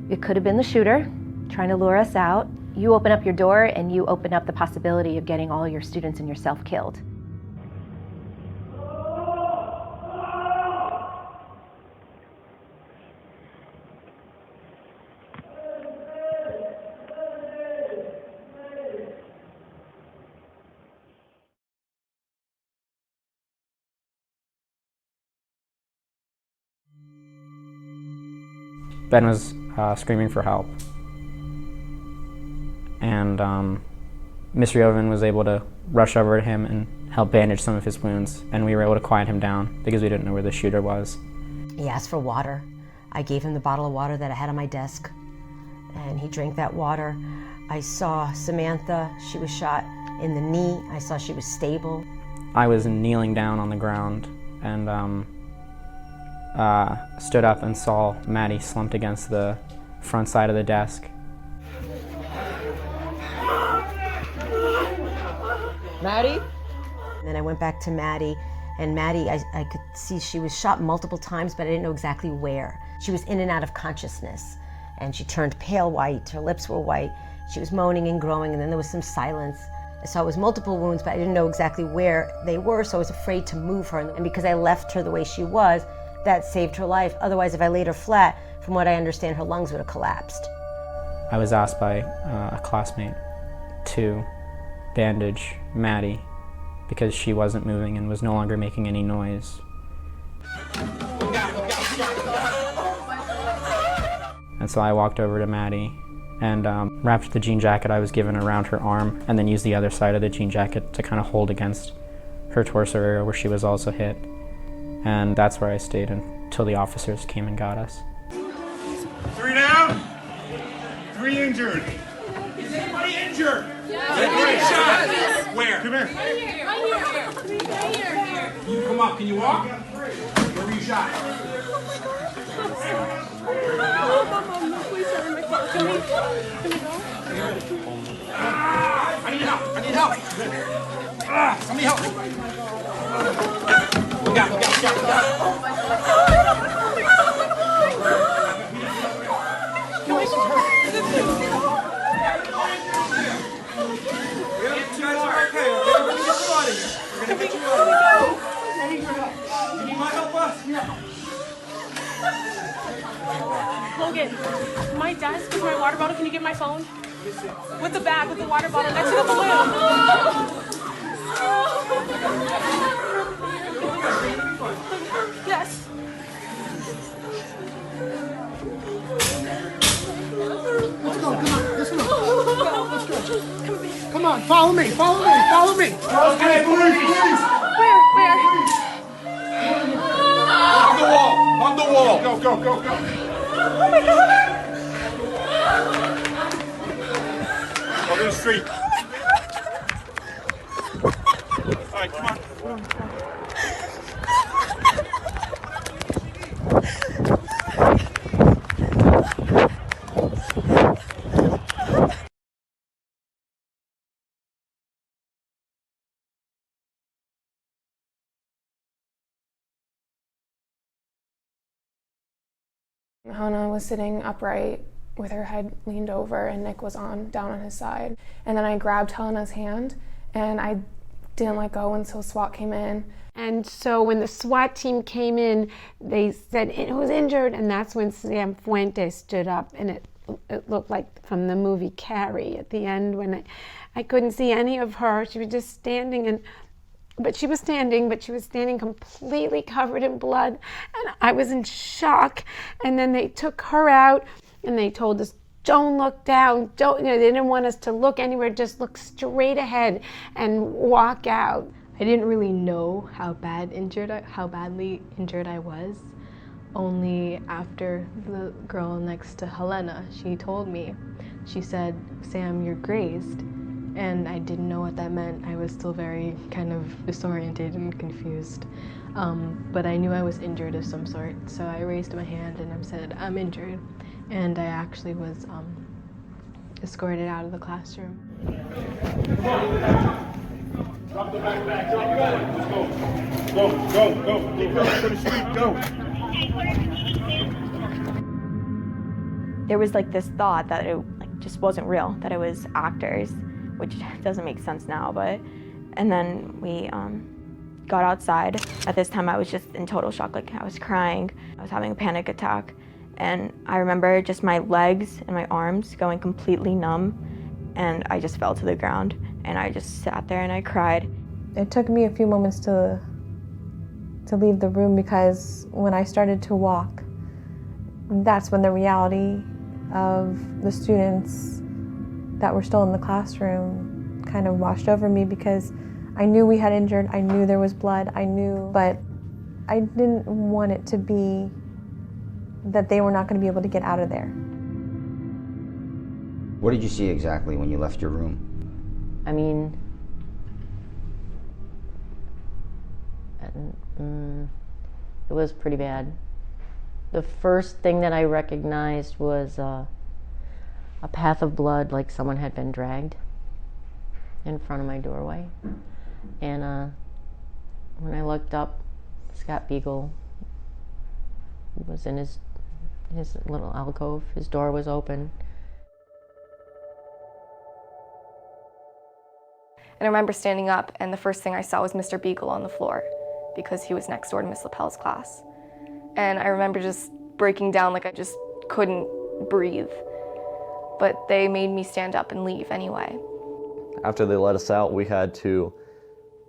it could have been the shooter trying to lure us out. You open up your door and you open up the possibility of getting all your students and yourself killed. Ben was screaming for help, and Miss Rioven was able to rush over to him and help bandage some of his wounds, and we were able to quiet him down because we didn't know where the shooter was. He asked for water. I gave him the bottle of water that I had on my desk, and he drank that water. I saw Samantha, she was shot in the knee. I saw she was stable. I was kneeling down on the ground and stood up and saw Maddie slumped against the front side of the desk. Maddie? And then I went back to Maddie, and Maddie, I could see she was shot multiple times, but I didn't know exactly where. She was in and out of consciousness, and she turned pale white, her lips were white. She was moaning and groaning, and then there was some silence. I saw it was multiple wounds, but I didn't know exactly where they were, so I was afraid to move her. And because I left her the way she was, that saved her life. Otherwise, if I laid her flat, from what I understand, her lungs would have collapsed. I was asked by a classmate to bandage Maddie because she wasn't moving and was no longer making any noise. And so I walked over to Maddie and wrapped the jean jacket I was given around her arm and then used the other side of the jean jacket to kind of hold against her torso area where she was also hit. And that's where I stayed until the officers came and got us. 3 down, 3 injured. Is anybody injured? Yeah. Where? Come here. Right here. You come up. Can you walk? Where were you shot? I need help. I need help. Somebody help me. We got. Logan, my desk is my water bottle. Can you get my phone? With the bag, with the water bottle next to the balloon. Yes. Let's go, come on, let's go. Come on, follow me. Okay, please. Where? On the wall. Go. Oh my God. Go to the street. All right, come on. Helena was sitting upright with her head leaned over and Nick was down on his side. And then I grabbed Helena's hand and I didn't let go until SWAT came in. And so when the SWAT team came in, they said it was injured, and that's when Sam Fuentes stood up, and it looked like from the movie Carrie at the end when I couldn't see any of her. She was just standing, but she was standing completely covered in blood, and I was in shock. And then they took her out, and they told us, don't look down, they didn't want us to look anywhere, just look straight ahead and walk out. I didn't really know how badly injured I was. Only after the girl next to Helena, she told me. She said, Sam, you're grazed. And I didn't know what that meant. I was still very kind of disoriented and confused. But I knew I was injured of some sort. So I raised my hand and I said, I'm injured. And I actually was escorted out of the classroom. Drop the backpack. Drop going. Let's go. Go. Keep going to the street. Go. There was like this thought that it just wasn't real, that it was actors, which doesn't make sense now, but, and then we got outside. At this time I was just in total shock, like I was crying, I was having a panic attack, and I remember just my legs and my arms going completely numb, and I just fell to the ground, and I just sat there and I cried. It took me a few moments to leave the room, because when I started to walk, that's when the reality of the students that were still in the classroom kind of washed over me, because I knew we had injured, I knew there was blood, I knew, but I didn't want it to be that they were not going to be able to get out of there. What did you see exactly when you left your room? I mean, it was pretty bad. The first thing that I recognized was a path of blood, like someone had been dragged in front of my doorway. And when I looked up, Scott Beagle was in his little alcove. His door was open. And I remember standing up, and the first thing I saw was Mr. Beagle on the floor, because he was next door to Miss Lapel's class. And I remember just breaking down, like I just couldn't breathe. But they made me stand up and leave anyway. After they let us out, we had to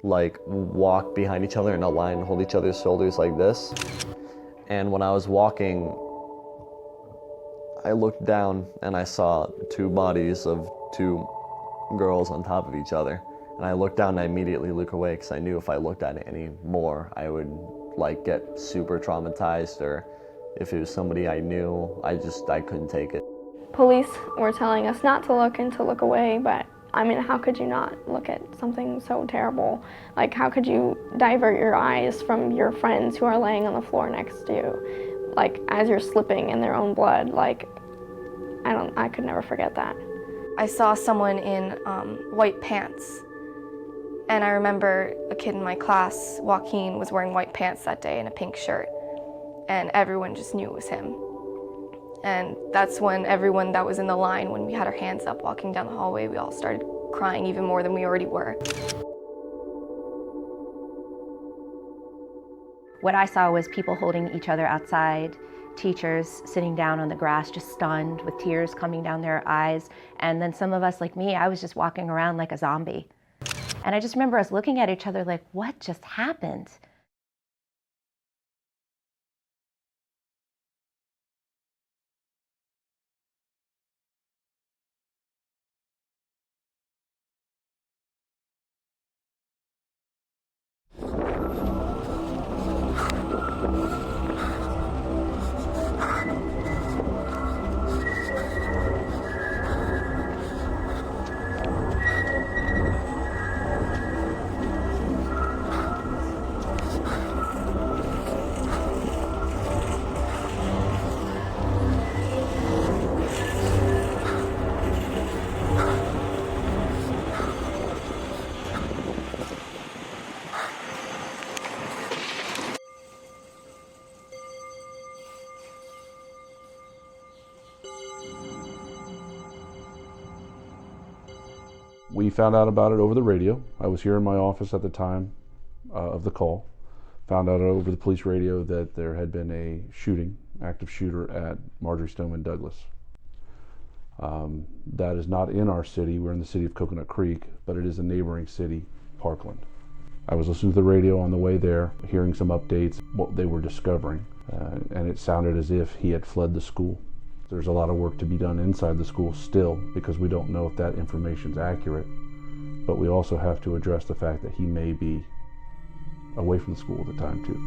like walk behind each other in a line and hold each other's shoulders like this. And when I was walking, I looked down and I saw two bodies of two girls on top of each other. And I looked down and I immediately looked away, because I knew if I looked at it any more, I would like get super traumatized, or if it was somebody I knew, I couldn't take it. Police were telling us not to look and to look away, but I mean, how could you not look at something so terrible? Like, how could you divert your eyes from your friends who are laying on the floor next to you, like as you're slipping in their own blood? Like, I could never forget that. I saw someone in white pants. And I remember a kid in my class, Joaquin, was wearing white pants that day and a pink shirt. And everyone just knew it was him. And that's when everyone that was in the line, when we had our hands up walking down the hallway, we all started crying even more than we already were. What I saw was people holding each other outside, teachers sitting down on the grass just stunned with tears coming down their eyes. And then some of us, like me, I was just walking around like a zombie. And I just remember us looking at each other like, what just happened? We found out about it over the radio. I was here in my office at the time of the call. Found out over the police radio that there had been a shooting, active shooter at Marjory Stoneman Douglas. That is not in our city. We're in the city of Coconut Creek, but it is a neighboring city, Parkland. I was listening to the radio on the way there, hearing some updates, what they were discovering, and it sounded as if he had fled the school. There's a lot of work to be done inside the school still, because we don't know if that information is accurate, but we also have to address the fact that he may be away from the school at the time too.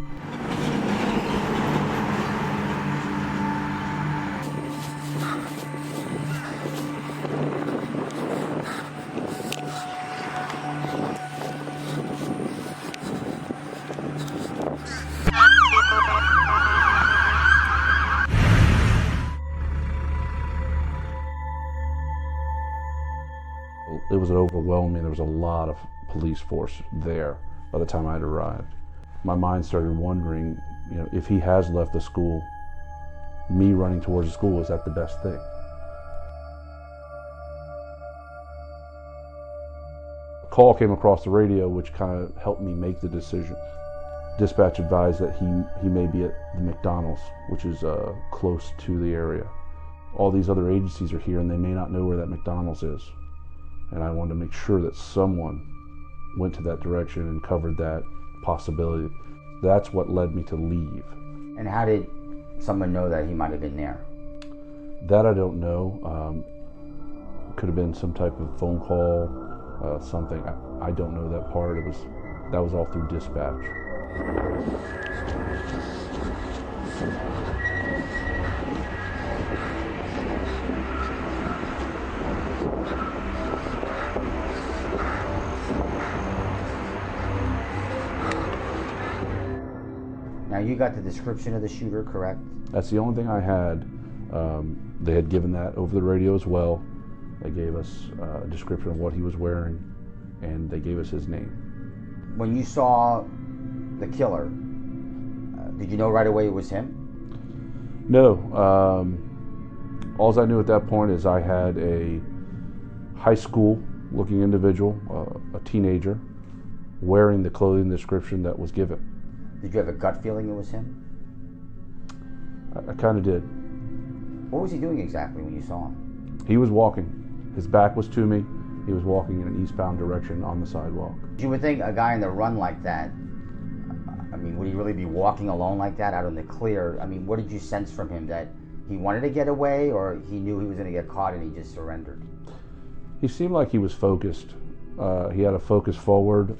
It was an overwhelming overwhelmed me. There was a lot of police force there by the time I'd arrived. My mind started wondering, if he has left the school, me running towards the school, is that the best thing? A call came across the radio which kind of helped me make the decision. Dispatch advised that he may be at the McDonald's, which is close to the area. All these other agencies are here and they may not know where that McDonald's is. And I wanted to make sure that someone went to that direction and covered that possibility. That's what led me to leave. And how did someone know that he might have been there? That I don't know. Could have been some type of phone call, something. I don't know that part. That was all through dispatch. Now you got the description of the shooter, correct? That's the only thing I had. They had given that over the radio as well. They gave us a description of what he was wearing, and they gave us his name. When you saw the killer, did you know right away it was him? No. All I knew at that point is I had a high school-looking individual, a teenager, wearing the clothing description that was given. Did you have a gut feeling it was him? I kind of did. What was he doing exactly when you saw him? He was walking. His back was to me. He was walking in an eastbound direction on the sidewalk. You would think a guy on the run like that, would he really be walking alone like that out in the clear? What did you sense from him? That he wanted to get away, or he knew he was going to get caught and he just surrendered? He seemed like he was focused. He had a focus forward.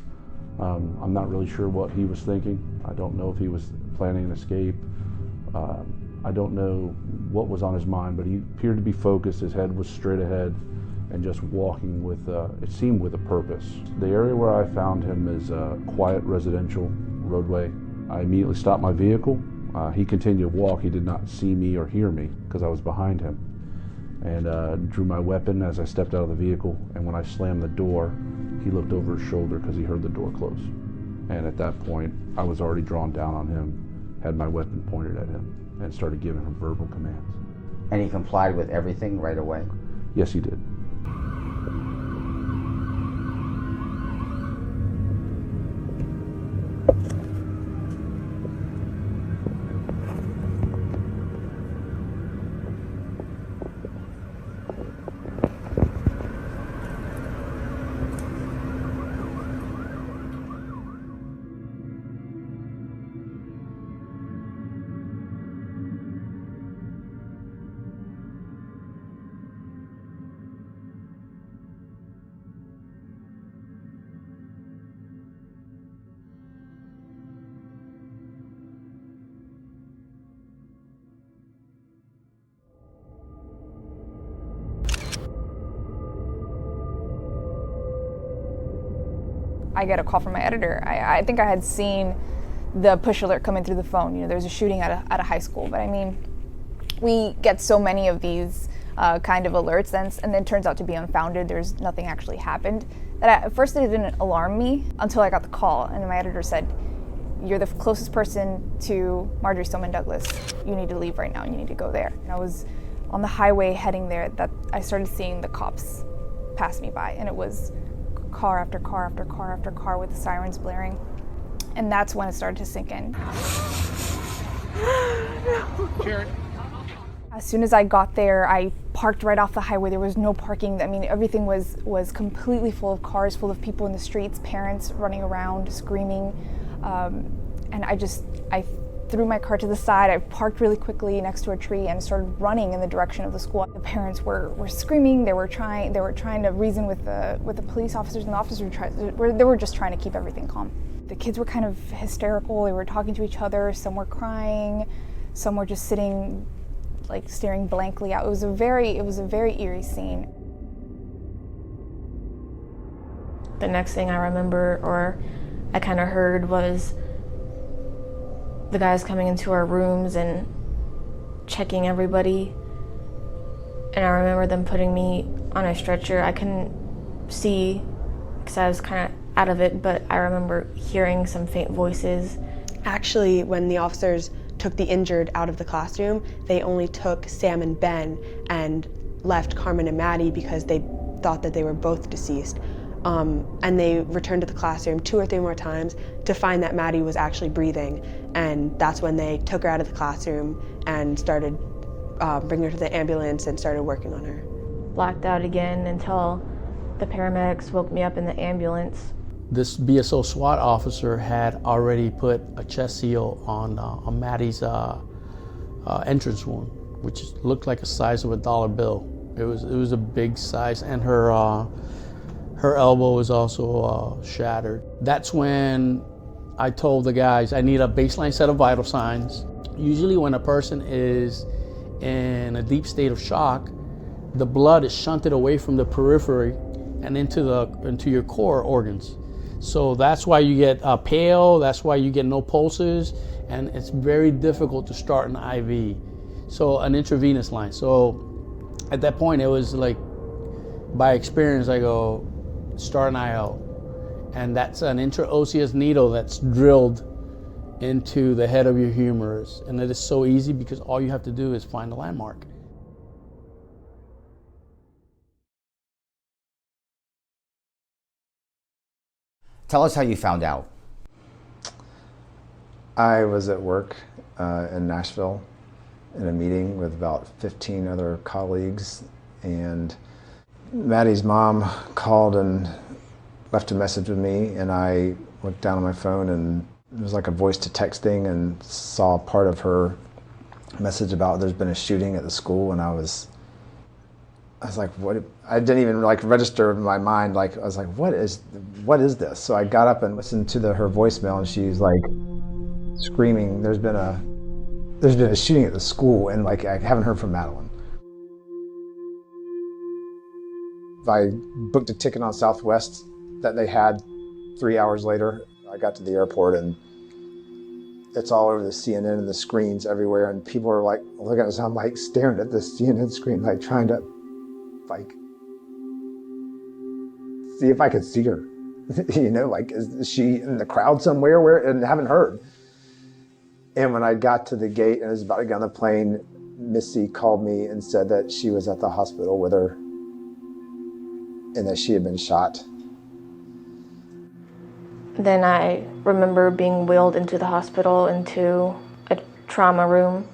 I'm not really sure what he was thinking. I don't know if he was planning an escape. I don't know what was on his mind, but he appeared to be focused. His head was straight ahead and just walking with, it seemed with a purpose. The area where I found him is a quiet residential roadway. I immediately stopped my vehicle. He continued to walk. He did not see me or hear me because I was behind him. And drew my weapon as I stepped out of the vehicle. And when I slammed the door, he looked over his shoulder because he heard the door close. And at that point, I was already drawn down on him, had my weapon pointed at him, and started giving him verbal commands. And he complied with everything right away? Yes, he did. I get a call from my editor. I think I had seen the push alert coming through the phone. There's a shooting at a high school, but we get so many of these kind of alerts, and then it turns out to be unfounded. There's nothing actually happened. That at first it didn't alarm me until I got the call, and my editor said, "You're the closest person to Marjory Stoneman Douglas. You need to leave right now, and you need to go there." And I was on the highway heading there that I started seeing the cops pass me by, and it was car after car after car after car with the sirens blaring. And that's when it started to sink in. As soon as I got there, I parked right off the highway. There was no parking. Everything was completely full of cars, full of people in the streets, parents running around, screaming. And I threw my car to the side. I parked really quickly next to a tree and started running in the direction of the school. The parents were screaming. They were trying to reason with the police officers, and the officers were just trying to keep everything calm. The kids were kind of hysterical. They were talking to each other. Some were crying. Some were just sitting, staring blankly out. It was a very eerie scene. The next thing I remember, or I kind of heard, was the guys coming into our rooms and checking everybody. And I remember them putting me on a stretcher. I couldn't see because I was kind of out of it, but I remember hearing some faint voices. Actually, when the officers took the injured out of the classroom, they only took Sam and Ben and left Carmen and Maddie because they thought that they were both deceased. And they returned to the classroom 2 or 3 more times to find that Maddie was actually breathing. And that's when they took her out of the classroom and started bringing her to the ambulance and started working on her. Blacked out again until the paramedics woke me up in the ambulance. This BSO SWAT officer had already put a chest seal on Maddie's entrance wound, which looked like the size of a dollar bill. It was a big size, and her elbow was also shattered. That's when I told the guys I need a baseline set of vital signs. Usually when a person is in a deep state of shock, the blood is shunted away from the periphery and into your core organs. So that's why you get pale, that's why you get no pulses, and it's very difficult to start an IV. So an intravenous line. So at that point it was like, by experience I go, start an IL. And that's an intraosseous needle that's drilled into the head of your humerus. And it is so easy because all you have to do is find a landmark. Tell us how you found out. I was at work in Nashville in a meeting with about 15 other colleagues, and Maddie's mom called and left a message with me, and I looked down on my phone and it was like a voice to text thing, and saw part of her message about there's been a shooting at the school, and I was like, what? I didn't even like register in my mind. Like, I was like, what is this? So I got up and listened to her voicemail, and she's like screaming, there's been a shooting at the school, and like, I haven't heard from Madalyn. I booked a ticket on Southwest that they had 3 hours later. I got to the airport, and it's all over the CNN and the screens everywhere, and people are like looking at us. I'm like staring at the CNN screen, like trying to like see if I could see her. You know, like, is she in the crowd somewhere? Where? And haven't heard. And when I got to the gate and was about to get on the plane, Missy called me and said that she was at the hospital with her and that she had been shot. Then I remember being wheeled into the hospital into a trauma room.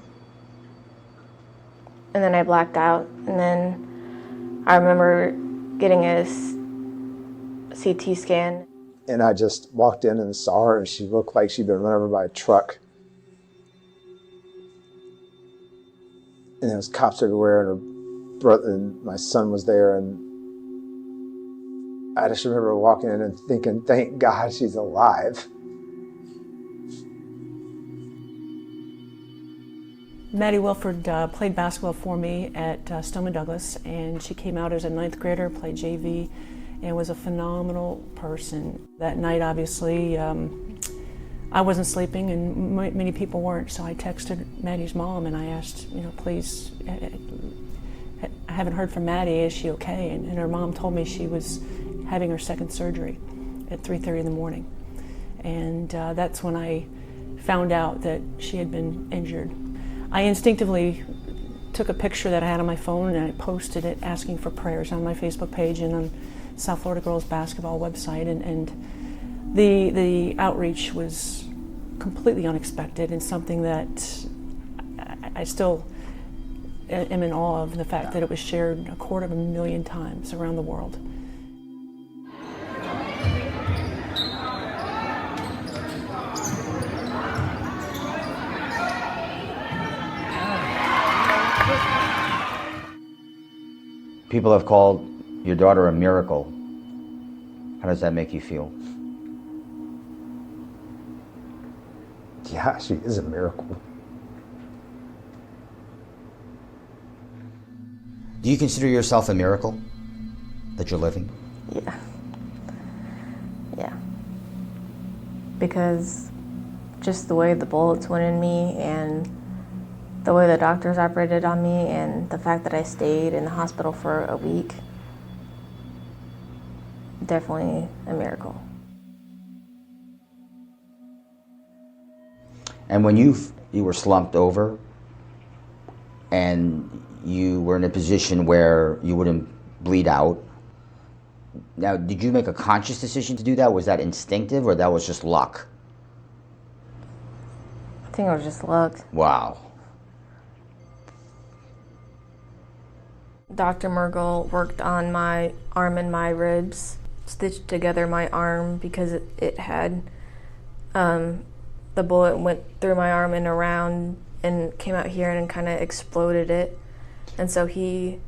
And then I blacked out. And then I remember getting a CT scan. And I just walked in and saw her, and she looked like she'd been run over by a truck. And there was cops everywhere, and her brother and my son was there, and I just remember walking in and thinking, thank God she's alive. Maddie Wilford played basketball for me at Stoneman Douglas, and she came out as a 9th grader, played JV, and was a phenomenal person. That night, obviously, I wasn't sleeping, and many people weren't, so I texted Maddie's mom and I asked, you know, please, I haven't heard from Maddie, is she okay? And her mom told me she was having her second surgery at 3:30 in the morning. And that's when I found out that she had been injured. I instinctively took a picture that I had on my phone and I posted it asking for prayers on my Facebook page and on South Florida Girls Basketball website, and the outreach was completely unexpected and something that I still am in awe of, the fact that it was shared 250,000 times around the world. People have called your daughter a miracle. How does that make you feel? Yeah, she is a miracle. Do you consider yourself a miracle that you're living? Yeah. Yeah. Because just the way the bullets went in me and the way the doctors operated on me and the fact that I stayed in the hospital for a week, definitely a miracle. And when you were slumped over and you were in a position where you wouldn't bleed out, now did you make a conscious decision to do that? Was that instinctive or that was just luck? I think it was just luck. Wow. Dr. Mergel worked on my arm and my ribs, stitched together my arm because it had, the bullet went through my arm and around and came out here and kind of exploded it. And so he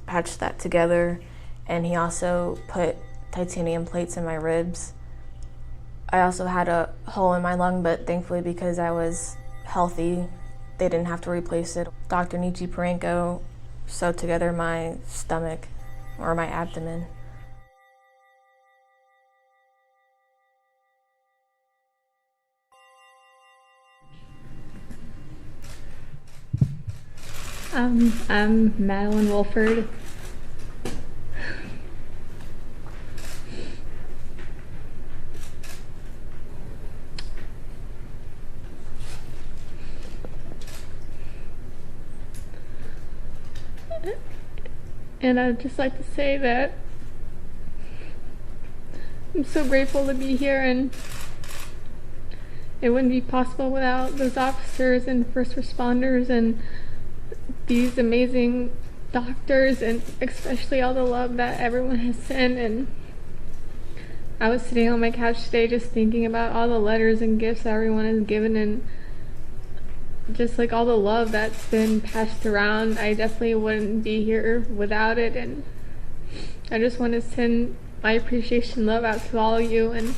patched that together, and he also put titanium plates in my ribs. I also had a hole in my lung, but thankfully because I was healthy, they didn't have to replace it. Dr. Nietzsche Parenko sewed together my stomach, or my abdomen. I'm Madalyn Wolford. And I'd just like to say that I'm so grateful to be here, and it wouldn't be possible without those officers and first responders and these amazing doctors, and especially all the love that everyone has sent. And I was sitting on my couch today just thinking about all the letters and gifts everyone has given, and just like all the love that's been passed around. I definitely wouldn't be here without it, and I just want to send my appreciation love out to all of you. And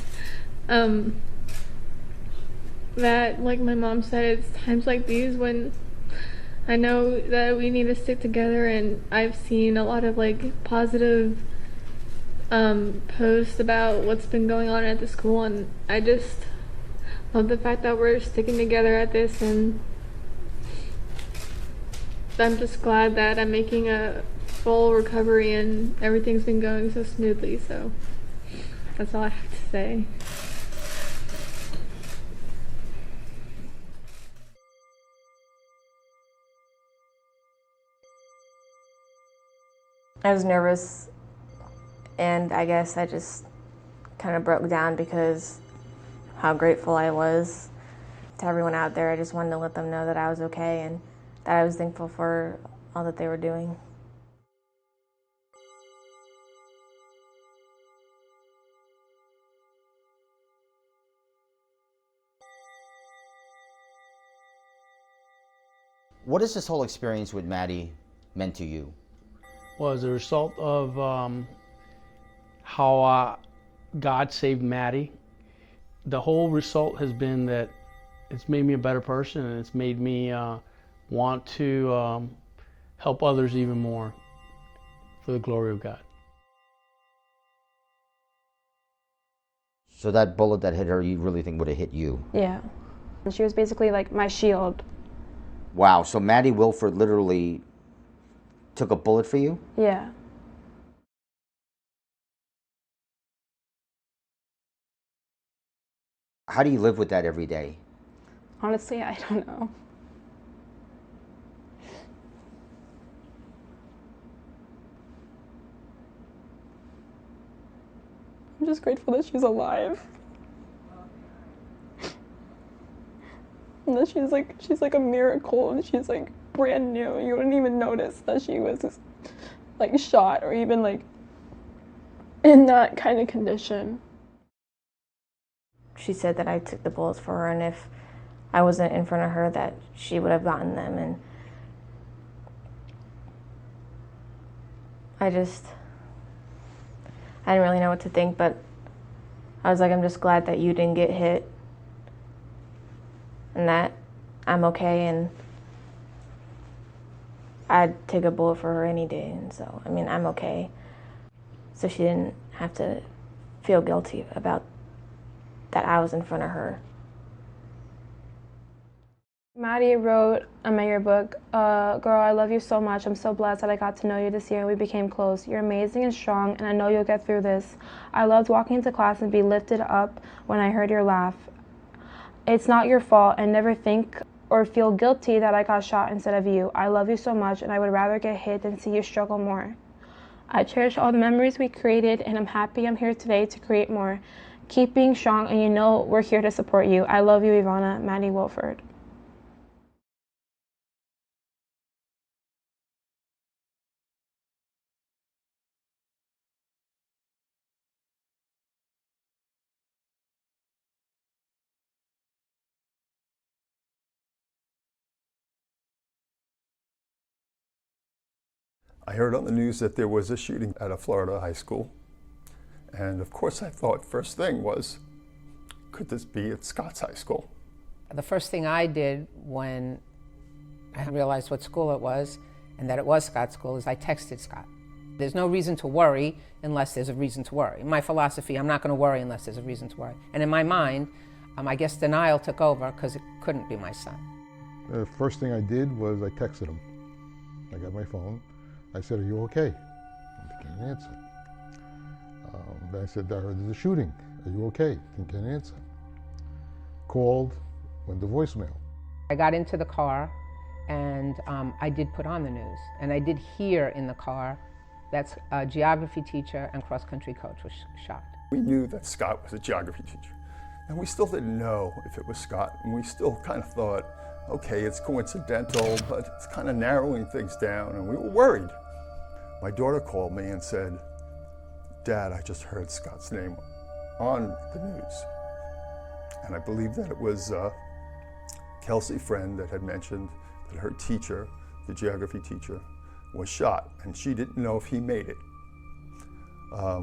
that, like my mom said, it's times like these when I know that we need to stick together, and I've seen a lot of like positive posts about what's been going on at the school, and I just love the fact that we're sticking together at this, and I'm just glad that I'm making a full recovery and everything's been going so smoothly. So that's all I have to say. I was nervous, and I guess I just kind of broke down because how grateful I was to everyone out there. I just wanted to let them know that I was okay and that I was thankful for all that they were doing. What has this whole experience with Maddie meant to you? Well, as a result of how God saved Maddie, the whole result has been that it's made me a better person, and it's made me want to help others even more for the glory of God. So that bullet that hit her, you really think would have hit you? Yeah. And she was basically like my shield. Wow, so Maddie Wilford literally took a bullet for you? Yeah. How do you live with that every day? Honestly, I don't know. I'm just grateful that she's alive. And that she's like a miracle, and she's like brand new. You wouldn't even notice that she was like shot or even like in that kind of condition. She said that I took the bullets for her, and if I wasn't in front of her, that she would have gotten them. And I didn't really know what to think, but I was like, I'm just glad that you didn't get hit and that I'm okay, and I'd take a bullet for her any day. And so, I mean, I'm okay. So she didn't have to feel guilty about that I was in front of her. Maddie wrote in my yearbook, girl, I love you so much. I'm so blessed that I got to know you this year and we became close. You're amazing and strong, and I know you'll get through this. I loved walking into class and be lifted up when I heard your laugh. It's not your fault, and never think or feel guilty that I got shot instead of you. I love you so much, and I would rather get hit than see you struggle more. I cherish all the memories we created, and I'm happy I'm here today to create more. Keep being strong, and you know we're here to support you. I love you, Ivana. Maddie Wilford. I heard on the news that there was a shooting at a Florida high school. And of course I thought first thing was, could this be at Scott's high school? The first thing I did when I realized what school it was and that it was Scott's school is I texted Scott. There's no reason to worry unless there's a reason to worry. In my philosophy, I'm not going to worry unless there's a reason to worry. And in my mind, I guess denial took over because it couldn't be my son. The first thing I did was I texted him. I got my phone. I said, are you okay? He can't answer. Then I said, I heard there's a shooting. Are you okay? He can't answer. Called, went to voicemail. I got into the car and I did put on the news. And I did hear in the car that a geography teacher and cross-country coach was shot. We knew that Scott was a geography teacher. And we still didn't know if it was Scott. And we still kind of thought, okay, it's coincidental, but it's kind of narrowing things down. And we were worried. My daughter called me and said, Dad, I just heard Scott's name on the news. And I believe that it was Kelsey Friend that had mentioned that her teacher, the geography teacher, was shot, and she didn't know if he made it. I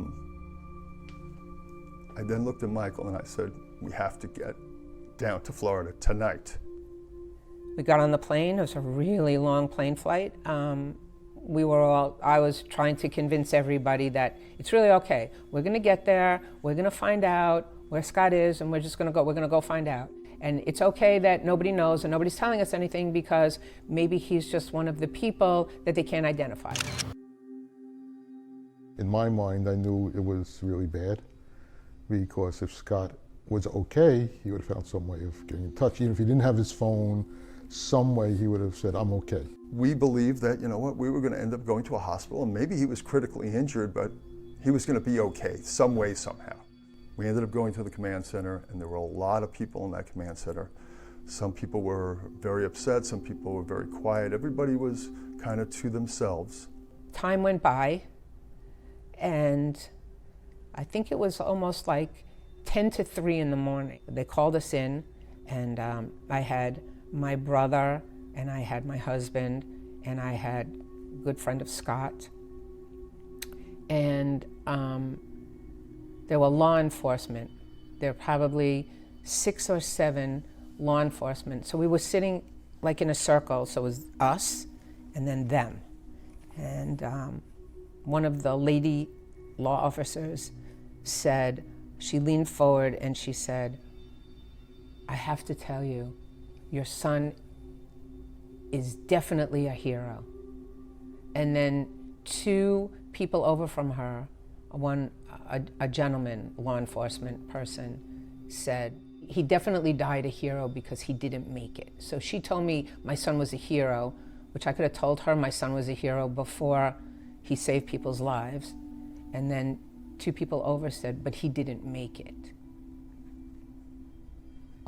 then looked at Michael and I said, we have to get down to Florida tonight. We got on the plane. It was a really long plane flight. I was trying to convince everybody that it's really okay. We're going to get there. We're going to find out where Scott is, and we're going to go find out. And it's okay that nobody knows and nobody's telling us anything because maybe he's just one of the people that they can't identify. In my mind, I knew it was really bad because if Scott was okay, he would have found some way of getting in touch. Even if he didn't have his phone, some way he would have said, I'm okay. We believed that, you know what, we were going to end up going to a hospital, and maybe he was critically injured, but he was going to be okay, some way, somehow. We ended up going to the command center, and there were a lot of people in that command center. Some people were very upset, some people were very quiet. Everybody was kind of to themselves. Time went by, and I think it was almost like 10 to 3 in the morning. They called us in, and I had my brother, and I had my husband, and I had a good friend of Scott. And there were law enforcement. There were probably 6 or 7 law enforcement. So we were sitting like in a circle, so it was us and then them. And one of the lady law officers said, she leaned forward and she said, I have to tell you, your son is definitely a hero. And then 2 people over from her, a gentleman, law enforcement person, said, he definitely died a hero because he didn't make it. So she told me my son was a hero, which I could have told her my son was a hero before he saved people's lives. And then 2 people over said, but he didn't make it.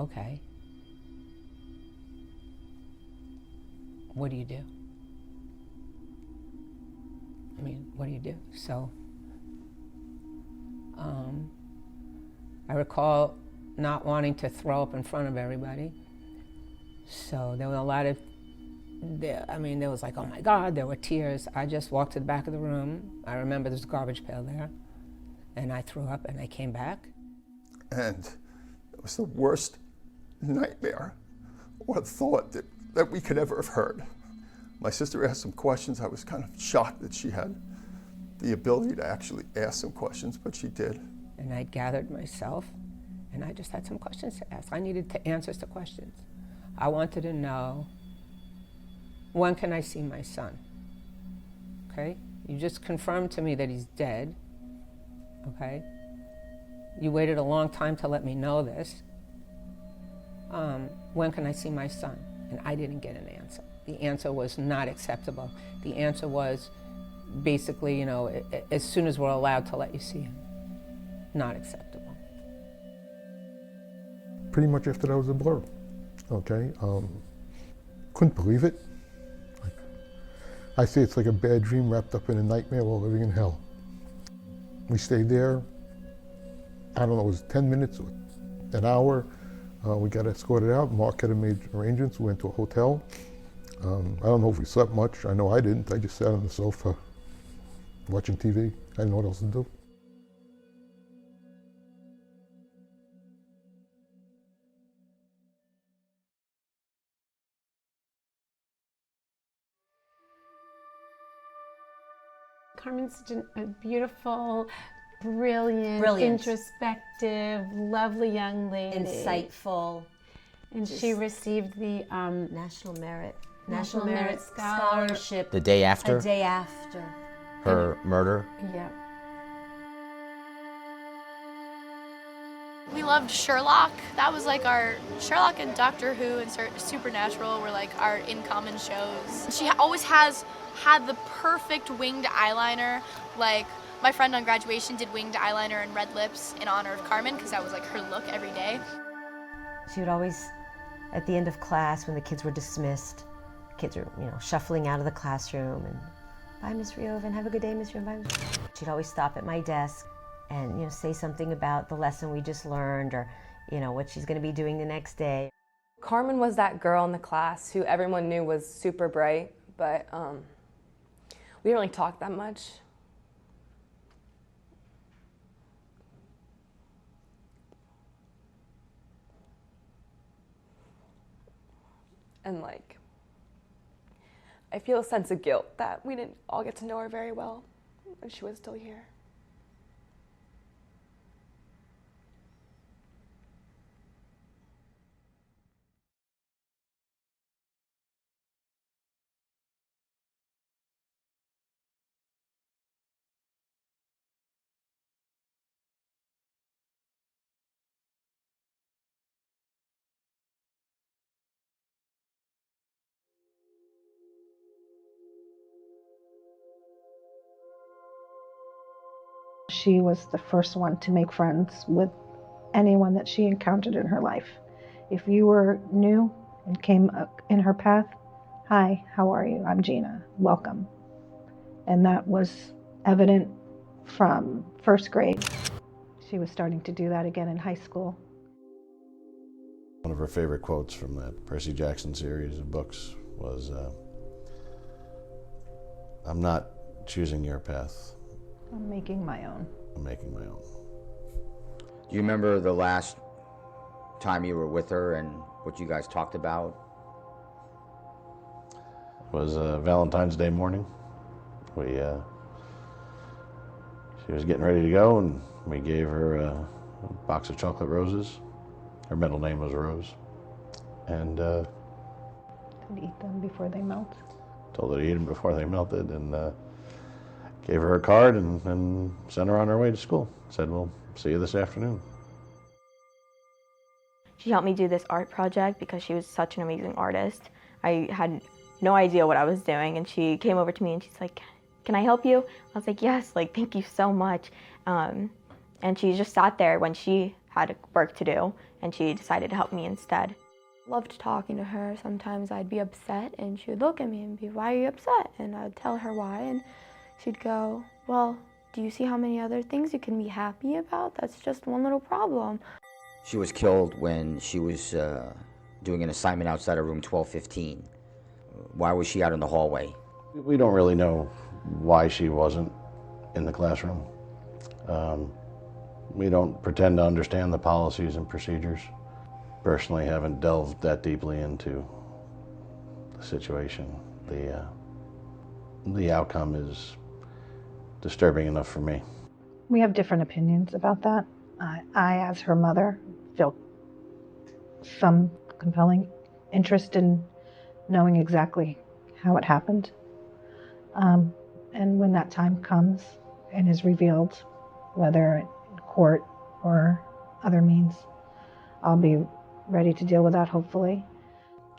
Okay. What do you do? I mean, what do you do? So I recall not wanting to throw up in front of everybody. So there were a lot of, there was like, oh my God, there were tears. I just walked to the back of the room. I remember there's a garbage pail there. And I threw up and I came back. And it was the worst nightmare or thought that we could ever have heard. My sister asked some questions. I was kind of shocked that she had the ability to actually ask some questions, but she did. And I gathered myself, and I just had some questions to ask. I needed answers to questions. I wanted to know, when can I see my son? Okay? You just confirmed to me that he's dead. Okay? You waited a long time to let me know this. When can I see my son? And I didn't get an answer. The answer was not acceptable. The answer was basically, you know, as soon as we're allowed to let you see him. Not acceptable. Pretty much after that was a blur. Okay, couldn't believe it. I say it's like a bad dream wrapped up in a nightmare while living in hell. We stayed there, I don't know, it was 10 minutes, an hour. We got escorted out. Mark had made arrangements. We went to a hotel. I don't know if we slept much. I know I didn't. I just sat on the sofa watching TV. I didn't know what else to do. Carmen's such a beautiful, brilliant, introspective, lovely young lady. Insightful. And she received the National Merit Scholarship. The day after? A day after. Her murder? Yeah. We loved Sherlock. That was like our, Sherlock and Doctor Who and Supernatural were like our in common shows. She always had the perfect winged eyeliner. Like my friend on graduation did winged eyeliner and red lips in honor of Carmen because that was like her look every day. She would always, at the end of class when the kids were dismissed, kids were, you know, shuffling out of the classroom and, bye Miss Rioven, have a good day Miss Rioven. She'd always stop at my desk and, you know, say something about the lesson we just learned or, you know, what she's going to be doing the next day. Carmen was that girl in the class who everyone knew was super bright, but we didn't really talk that much. And like, I feel a sense of guilt that we didn't all get to know her very well when she was still here. She was the first one to make friends with anyone that she encountered in her life. If you were new and came in her path, hi, how are you? I'm Gina, welcome. And that was evident from first grade. She was starting to do that again in high school. One of her favorite quotes from that Percy Jackson series of books was, I'm not choosing your path. I'm making my own. I'm making my own. Do you remember the last time you were with her and what you guys talked about? It was Valentine's Day morning. She was getting ready to go and we gave her a box of chocolate roses. Her middle name was Rose. And Eat them before they melt. Told her to eat them before they melted and gave her a card and sent her on her way to school. Said, we'll see you this afternoon. She helped me do this art project because she was such an amazing artist. I had no idea what I was doing, and she came over to me and she's like, can I help you? I was like, yes, like, thank you so much. And she just sat there when she had work to do, and she decided to help me instead. Loved talking to her. Sometimes I'd be upset, and she would look at me and be, why are you upset? And I'd tell her why, and she'd go, well, do you see how many other things you can be happy about? That's just one little problem. She was killed when she was doing an assignment outside of room 1215. Why was she out in the hallway? We don't really know why she wasn't in the classroom. We don't pretend to understand the policies and procedures. Personally, haven't delved that deeply into the situation. The outcome is disturbing enough for me. We have different opinions about that. I, as her mother, feel some compelling interest in knowing exactly how it happened. And when that time comes and is revealed, whether in court or other means, I'll be ready to deal with that, hopefully.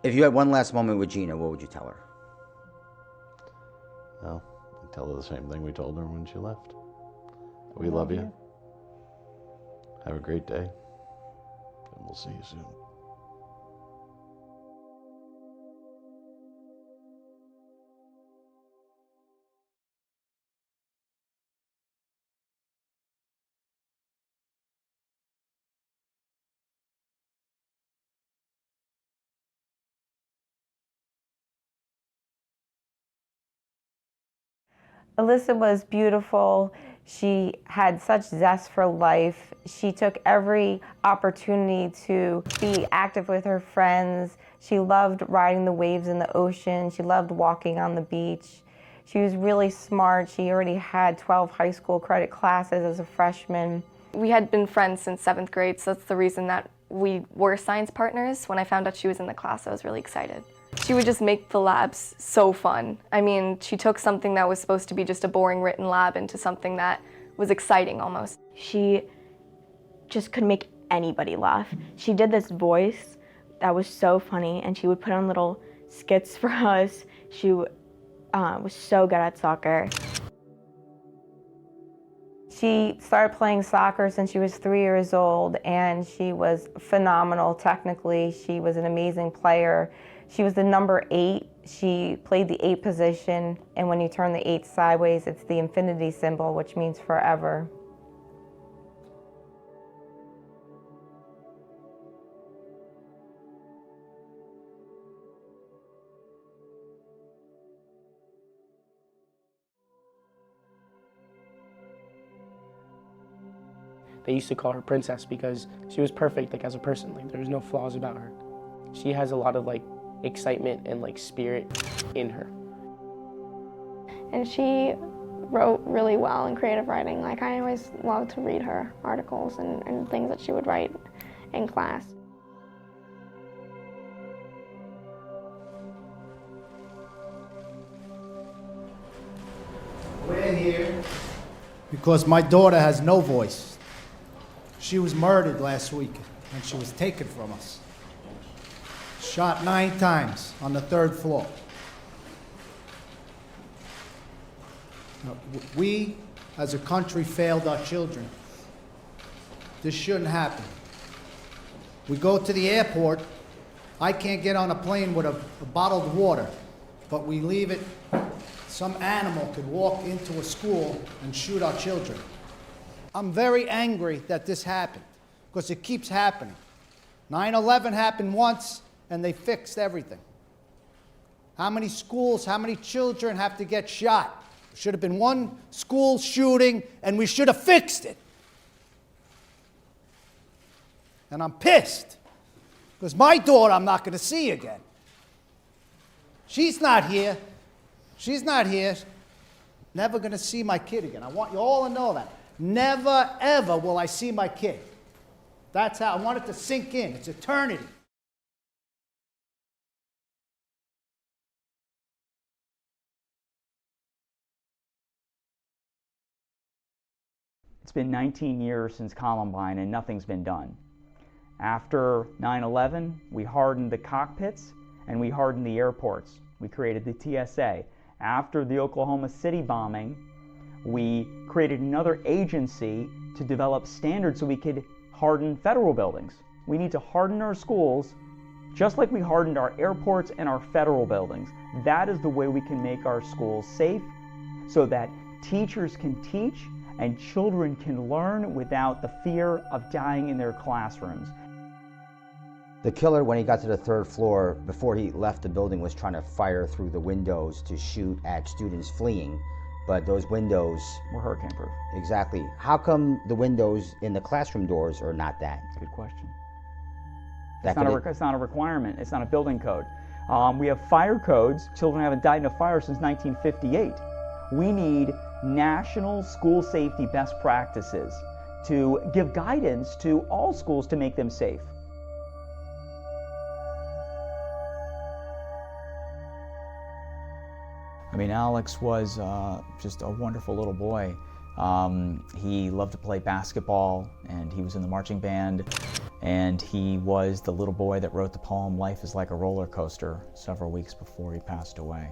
If you had one last moment with Gina, what would you tell her? Well, I'd tell her the same thing we told her when she left. We love you. Have a great day, and we'll see you soon. Alyssa was beautiful. She had such zest for life. She took every opportunity to be active with her friends. She loved riding the waves in the ocean. She loved walking on the beach. She was really smart. She already had 12 high school credit classes as a freshman. We had been friends since 7th grade, so that's the reason that we were science partners. When I found out she was in the class, I was really excited. She would just make the labs so fun. I mean, she took something that was supposed to be just a boring written lab into something that was exciting almost. She just could make anybody laugh. She did this voice that was so funny, and she would put on little skits for us. She was so good at soccer. She started playing soccer since she was 3 years old, and she was phenomenal technically. She was an amazing player. She was the number 8. She played the 8 position, and when you turn the 8 sideways, it's the infinity symbol, which means forever. They used to call her Princess because she was perfect, like, as a person. Like, there was no flaws about her. She has a lot of, like, excitement and, like, spirit in her. And she wrote really well in creative writing. Like, I always loved to read her articles and things that she would write in class. We're here because my daughter has no voice. She was murdered last week, and she was taken from us. Shot 9 times on the 3rd floor. We, as a country, failed our children. This shouldn't happen. We go to the airport. I can't get on a plane with a bottled water, but we leave it. Some animal could walk into a school and shoot our children. I'm very angry that this happened, because it keeps happening. 9/11 happened once, and they fixed everything. How many schools, how many children have to get shot? There should have been one school shooting, and we should have fixed it. And I'm pissed, because my daughter I'm not going to see again. She's not here. She's not here. Never going to see my kid again. I want you all to know that. Never, ever will I see my kid. That's how I want it to sink in. It's eternity. It's been 19 years since Columbine and nothing's been done. After 9/11, we hardened the cockpits and we hardened the airports. We created the TSA. After the Oklahoma City bombing, we created another agency to develop standards so we could harden federal buildings. We need to harden our schools just like we hardened our airports and our federal buildings. That is the way we can make our schools safe so that teachers can teach and children can learn without the fear of dying in their classrooms. The killer, when he got to the 3rd floor, before he left the building, was trying to fire through the windows to shoot at students fleeing, but those windows were hurricane-proof. Exactly. How come the windows in the classroom doors are not that? Good question. That It's not a requirement. It's not a building code. We have fire codes. Children haven't died in a fire since 1958. We need national school safety best practices to give guidance to all schools to make them safe. I mean, Alex was just a wonderful little boy. He loved to play basketball, and he was in the marching band, and he was the little boy that wrote the poem "Life is Like a Roller Coaster" several weeks before he passed away.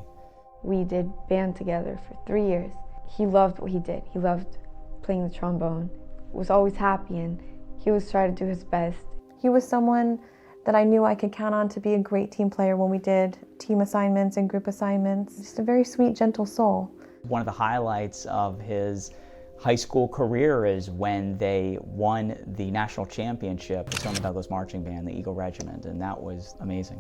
We did band together for 3 years. He loved what he did. He loved playing the trombone, was always happy, and he always tried to do his best. He was someone that I knew I could count on to be a great team player when we did team assignments and group assignments. Just a very sweet, gentle soul. One of the highlights of his high school career is when they won the national championship, the Stoneman Douglas Marching Band, the Eagle Regiment, and that was amazing.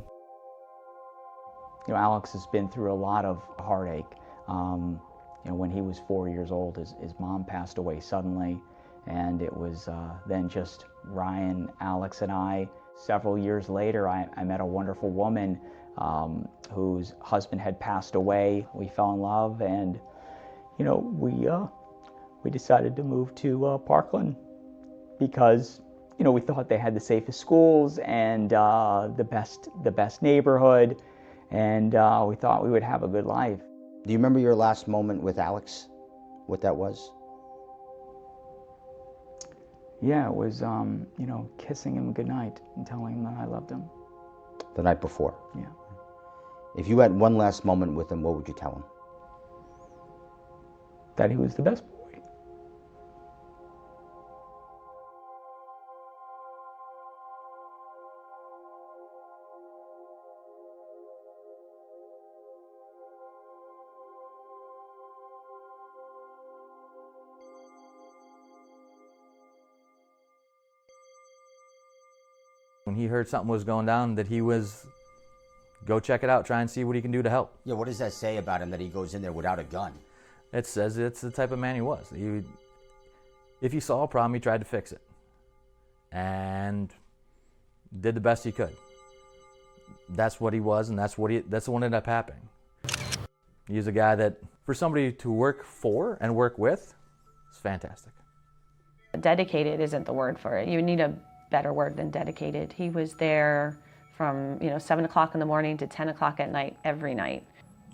You know, Alex has been through a lot of heartache. You know, when he was 4 years old, his mom passed away suddenly, and it was then just Ryan, Alex, and I. Several years later, I met a wonderful woman whose husband had passed away. We fell in love, and you know, we decided to move to Parkland because you know, we thought they had the safest schools and the best neighborhood, and we thought we would have a good life. Do you remember your last moment with Alex? What that was? Yeah, it was, you know, kissing him goodnight and telling him that I loved him. The night before? Yeah. If you had one last moment with him, what would you tell him? That he was the best boy. When he heard something was going down, that he was, go check it out, try and see what he can do to help. Yeah, what does that say about him that he goes in there without a gun? It says it's the type of man he was. If he saw a problem, he tried to fix it. And did the best he could. That's what he was, and that's what ended up happening. He's a guy that, for somebody to work for and work with, is fantastic. Dedicated isn't the word for it. You need a better word than dedicated. He was there from 7 o'clock in the morning to 10 o'clock at night every night.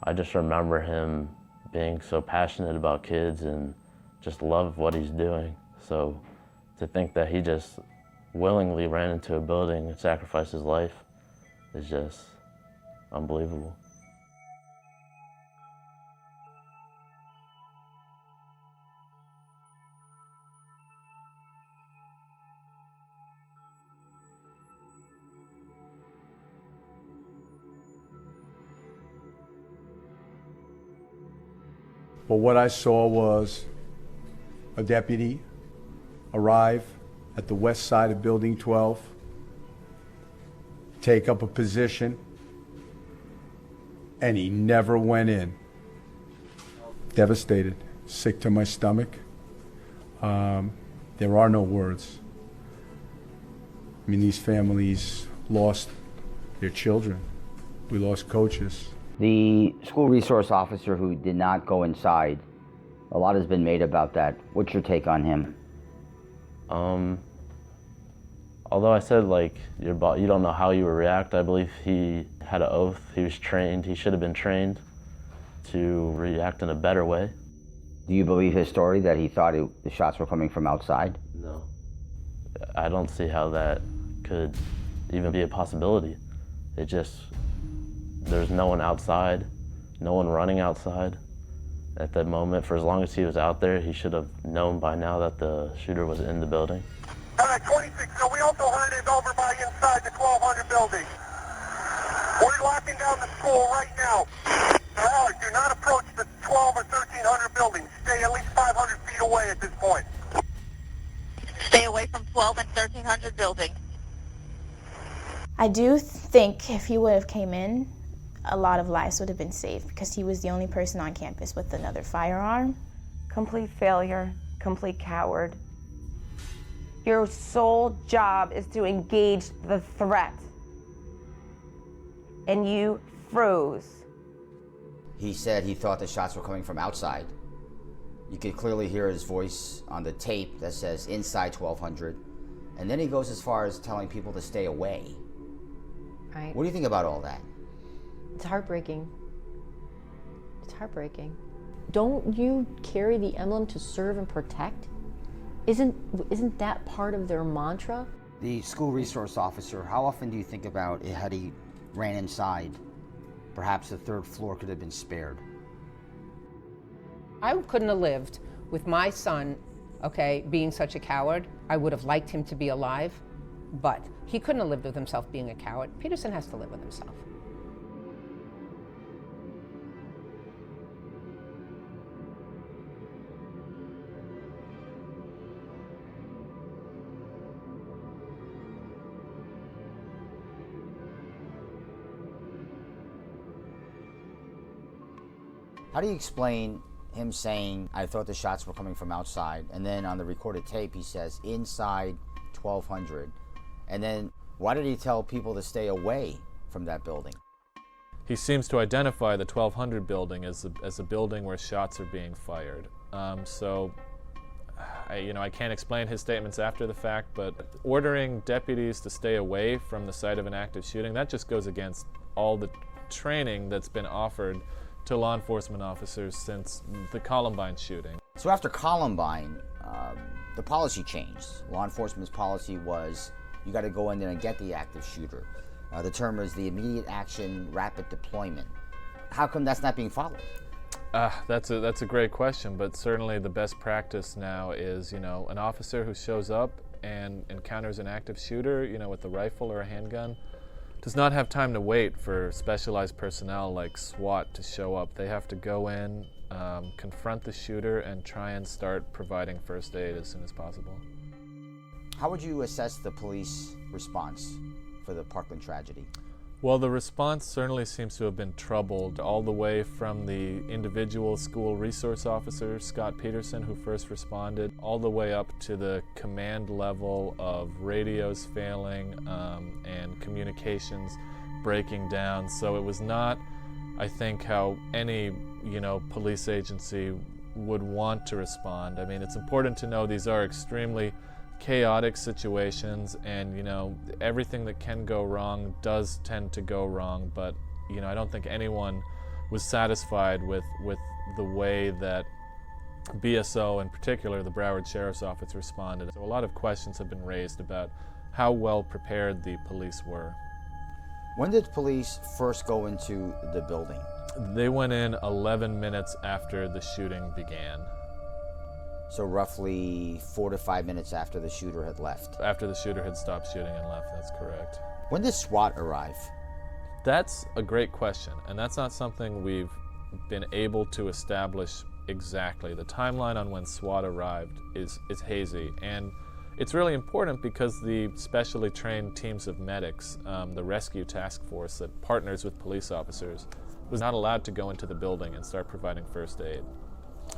I just remember him being so passionate about kids and just loved what he's doing. So to think that he just willingly ran into a building and sacrificed his life is just unbelievable. But what I saw was a deputy arrive at the west side of Building 12, take up a position, and he never went in. Devastated, sick to my stomach. There are no words. I mean, these families lost their children. We lost coaches. The school resource officer who did not go inside, a lot has been made about that. What's your take on him? Although I said, like, you don't know how you would react, I believe he had an oath. He was trained. He should have been trained to react in a better way. Do you believe his story that he thought the shots were coming from outside? No. I don't see how that could even be a possibility. It just, there's no one outside, no one running outside at that moment. For as long as he was out there, he should have known by now that the shooter was in the building. 26, so we also heard it over by inside the 1200 building. We're locking down the school right now. Do not approach the 12 or 1300 buildings. Stay at least 500 feet away at this point. Stay away from 12 and 1300 buildings. I do think if he would have came in, a lot of lives would have been saved because he was the only person on campus with another firearm. Complete failure, complete coward. Your sole job is to engage the threat. And you froze. He said he thought the shots were coming from outside. You could clearly hear his voice on the tape that says inside 1200. And then he goes as far as telling people to stay away. Right. What do you think about all that? It's heartbreaking. It's heartbreaking. Don't you carry the emblem to serve and protect? Isn't that part of their mantra? The school resource officer, how often do you think about it had he ran inside? Perhaps the third floor could have been spared. I couldn't have lived with my son, okay, being such a coward. I would have liked him to be alive, but he couldn't have lived with himself being a coward. Peterson has to live with himself. How do you explain him saying, I thought the shots were coming from outside, and then on the recorded tape he says, inside 1200. And then why did he tell people to stay away from that building? He seems to identify the 1200 building as a building where shots are being fired. I can't explain his statements after the fact, but ordering deputies to stay away from the site of an active shooting, that just goes against all the training that's been offered to law enforcement officers since the Columbine shooting. So after Columbine, the policy changed. Law enforcement's policy was, you got to go in there and get the active shooter. The term is the immediate action, rapid deployment. How come that's not being followed? That's a great question, but certainly the best practice now is, an officer who shows up and encounters an active shooter, with a rifle or a handgun, does not have time to wait for specialized personnel like SWAT to show up. They have to go in, confront the shooter, and try and start providing first aid as soon as possible. How would you assess the police response for the Parkland tragedy? Well, the response certainly seems to have been troubled all the way from the individual school resource officer, Scott Peterson, who first responded, all the way up to the command level of radios failing and communications breaking down. So it was not, I think, how any, police agency would want to respond. I mean, it's important to know these are extremely chaotic situations, and everything that can go wrong does tend to go wrong, but I don't think anyone was satisfied with the way that BSO, in particular the Broward Sheriff's Office, responded. So a lot of questions have been raised about how well prepared the police were. When did police first go into the building? They went in 11 minutes after the shooting began. So roughly 4 to 5 minutes after the shooter had left. After the shooter had stopped shooting and left, that's correct. When did SWAT arrive? That's a great question, and that's not something we've been able to establish exactly. The timeline on when SWAT arrived is hazy, and it's really important because the specially trained teams of medics, the rescue task force that partners with police officers, was not allowed to go into the building and start providing first aid.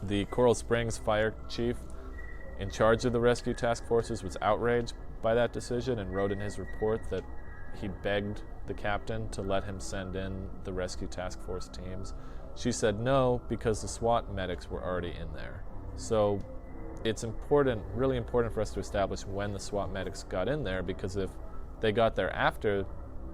The Coral Springs fire chief in charge of the rescue task forces was outraged by that decision and wrote in his report that he begged the captain to let him send in the rescue task force teams. She said no because the SWAT medics were already in there. So it's important, really important for us to establish when the SWAT medics got in there, because if they got there after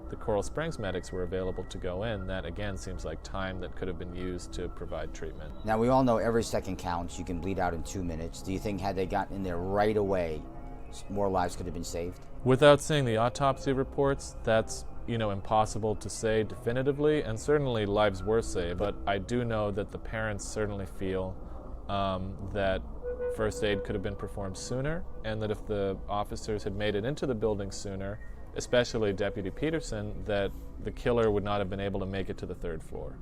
the Coral Springs medics were available to go in, that again seems like time that could have been used to provide treatment. Now we all know every second counts. You can bleed out in 2 minutes. Do you think had they gotten in there right away, more lives could have been saved? Without seeing the autopsy reports, that's impossible to say definitively, and certainly lives were saved. But I do know that the parents certainly feel that first aid could have been performed sooner, and that if the officers had made it into the building sooner, especially Deputy Peterson, that the killer would not have been able to make it to the third floor.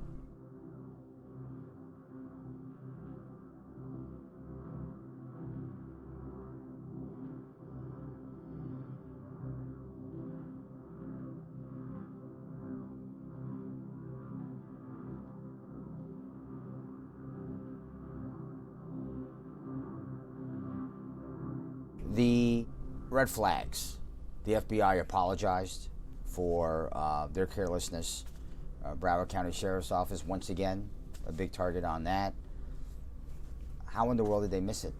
The red flags. The FBI apologized for their carelessness. Broward County Sheriff's Office, once again, a big target on that. How in the world did they miss it?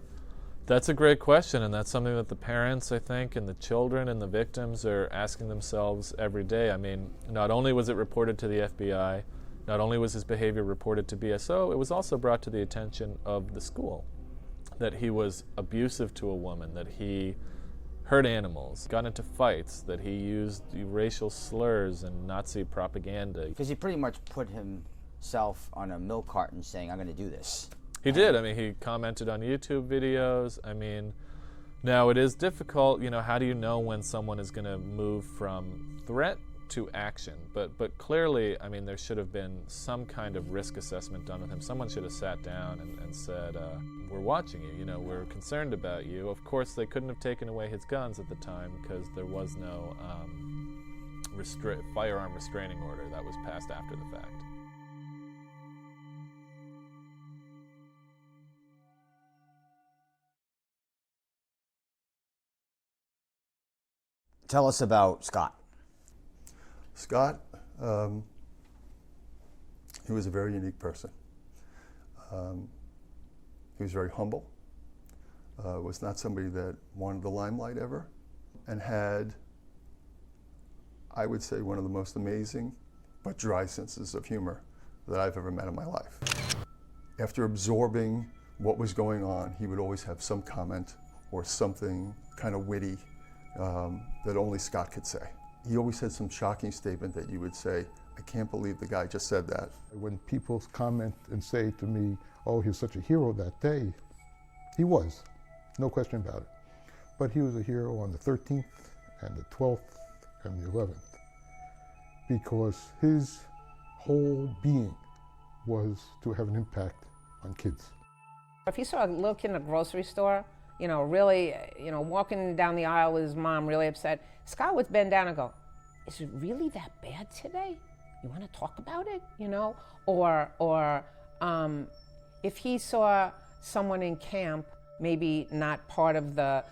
That's a great question, and that's something that the parents, I think, and the children and the victims are asking themselves every day. I mean, not only was it reported to the FBI, Not only was his behavior reported to BSO, it was also brought to the attention of the school that he was abusive to a woman, that he hurt animals, got into fights, that he used racial slurs and Nazi propaganda. Because he pretty much put himself on a milk carton saying, I'm going to do this. He did. I mean, he commented on YouTube videos. I mean, now it is difficult, you know, how do you know when someone is going to move from threat to action? But clearly, I mean, there should have been some kind of risk assessment done with him. Someone should have sat down and said, we're watching you, you know, we're concerned about you. Of course, they couldn't have taken away his guns at the time because there was no firearm restraining order that was passed after the fact. Tell us about Scott. Scott, he was a very unique person. He was very humble, was not somebody that wanted the limelight ever, and had, I would say, one of the most amazing but dry senses of humor that I've ever met in my life. After absorbing what was going on, he would always have some comment or something kind of witty that only Scott could say. He always had some shocking statement that you would say, I can't believe the guy just said that. When people comment and say to me, oh, he was such a hero that day, he was, no question about it. But he was a hero on the 13th and the 12th and the 11th because his whole being was to have an impact on kids. If you saw a little kid in a grocery store, you know, really, you know, walking down the aisle with his mom, really upset, Scott would bend down and go, is it really that bad today? You want to talk about it, you know? Or if he saw someone in camp, maybe not part of the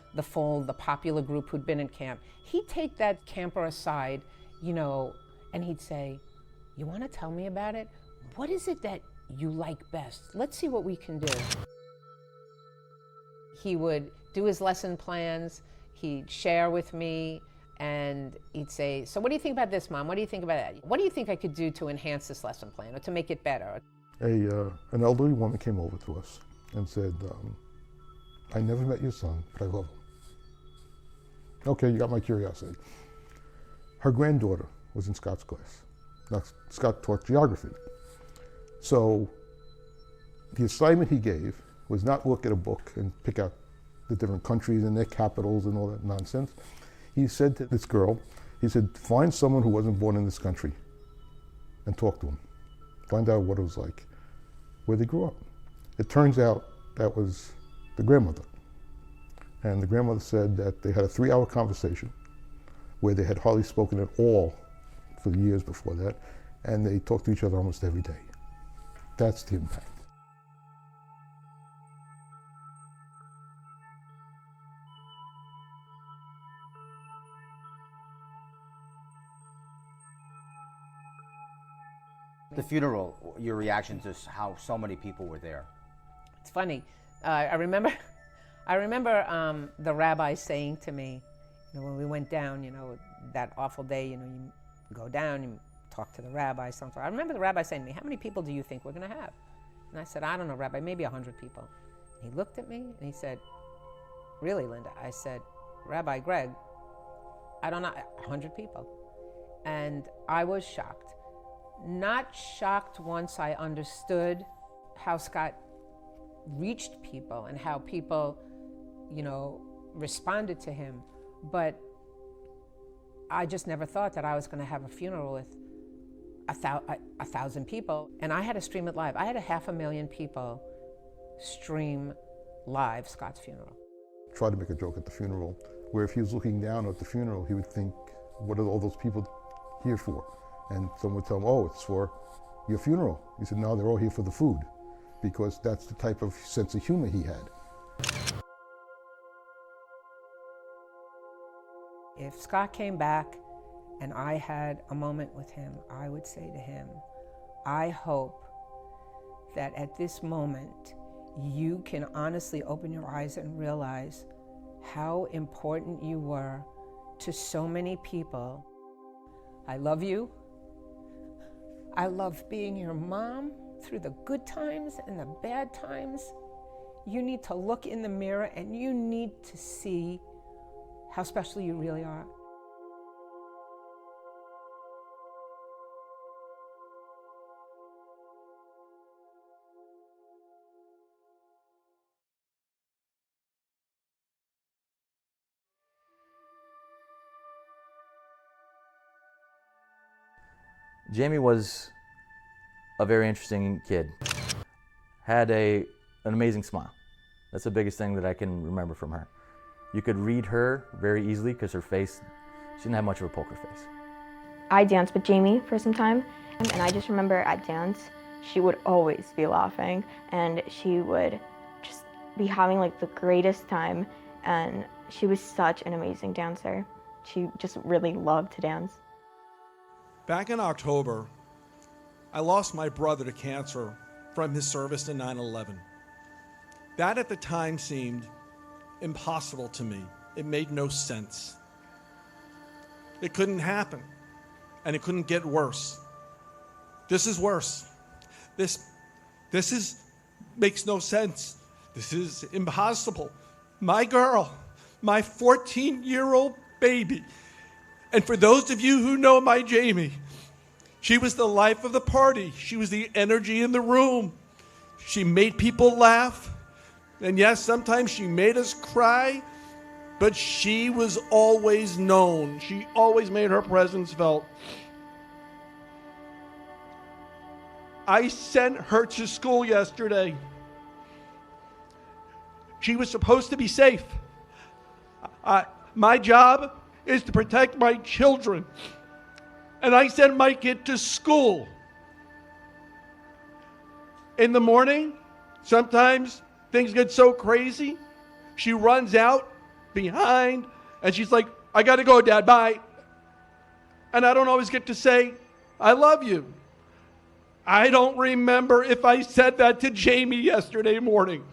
popular group who'd been in camp, he'd take that camper aside, you know, and he'd say, you want to tell me about it? What is it that you like best? Let's see what we can do. He would do his lesson plans, he'd share with me, and he'd say, so what do you think about this, Mom? What do you think about that? What do you think I could do to enhance this lesson plan or to make it better? An elderly woman came over to us and said, I never met your son, but I love him. Okay, you got my curiosity. Her granddaughter was in Scott's class. Now, Scott taught geography. So the assignment he gave was not look at a book and pick out the different countries and their capitals and all that nonsense. He said to this girl, he said, find someone who wasn't born in this country and talk to him. Find out what it was like, where they grew up. It turns out that was the grandmother. And the grandmother said that they had a 3-hour conversation where they had hardly spoken at all for the years before that, and they talked to each other almost every day. That's the impact. The funeral, your reaction to how so many people were there. It's funny. I remember the rabbi saying to me, you know, when we went down, you know, that awful day, you know, you go down, you talk to the rabbi, something. I remember the rabbi saying to me, how many people do you think we're going to have? And I said, I don't know, Rabbi, maybe 100 people. And he looked at me and he said, really, Linda? I said, Rabbi Greg, I don't know, 100 people. And I was shocked. Not shocked once I understood how Scott reached people and how people, you know, responded to him. But I just never thought that I was going to have a funeral with 1,000 people. And I had to stream it live. I had 500,000 people stream live Scott's funeral. Tried to make a joke at the funeral, where if he was looking down at the funeral, he would think, what are all those people here for? And someone would tell him, oh, it's for your funeral. He said, no, they're all here for the food, because that's the type of sense of humor he had. If Scott came back and I had a moment with him, I would say to him, I hope that at this moment you can honestly open your eyes and realize how important you were to so many people. I love you. I love being your mom through the good times and the bad times. You need to look in the mirror and you need to see how special you really are. Jamie was a very interesting kid. Had an amazing smile. That's the biggest thing that I can remember from her. You could read her very easily because her face, she didn't have much of a poker face. I danced with Jamie for some time, and I just remember at dance, she would always be laughing, and she would just be having like the greatest time, and she was such an amazing dancer. She just really loved to dance. Back in October, I lost my brother to cancer from his service in 9/11. That at the time seemed impossible to me. It made no sense. It couldn't happen, and it couldn't get worse. This is worse. This makes no sense. This is impossible. My girl, my 14-year-old baby. And for those of you who know my Jamie, she was the life of the party. She was the energy in the room. She made people laugh. And yes, sometimes she made us cry, but she was always known. She always made her presence felt. I sent her to school yesterday. She was supposed to be safe. My job is to protect my children. And I sent my kid to school. In the morning, sometimes things get so crazy, she runs out behind and she's like, I gotta go, Dad, bye. And I don't always get to say, I love you. I don't remember if I said that to Jamie yesterday morning.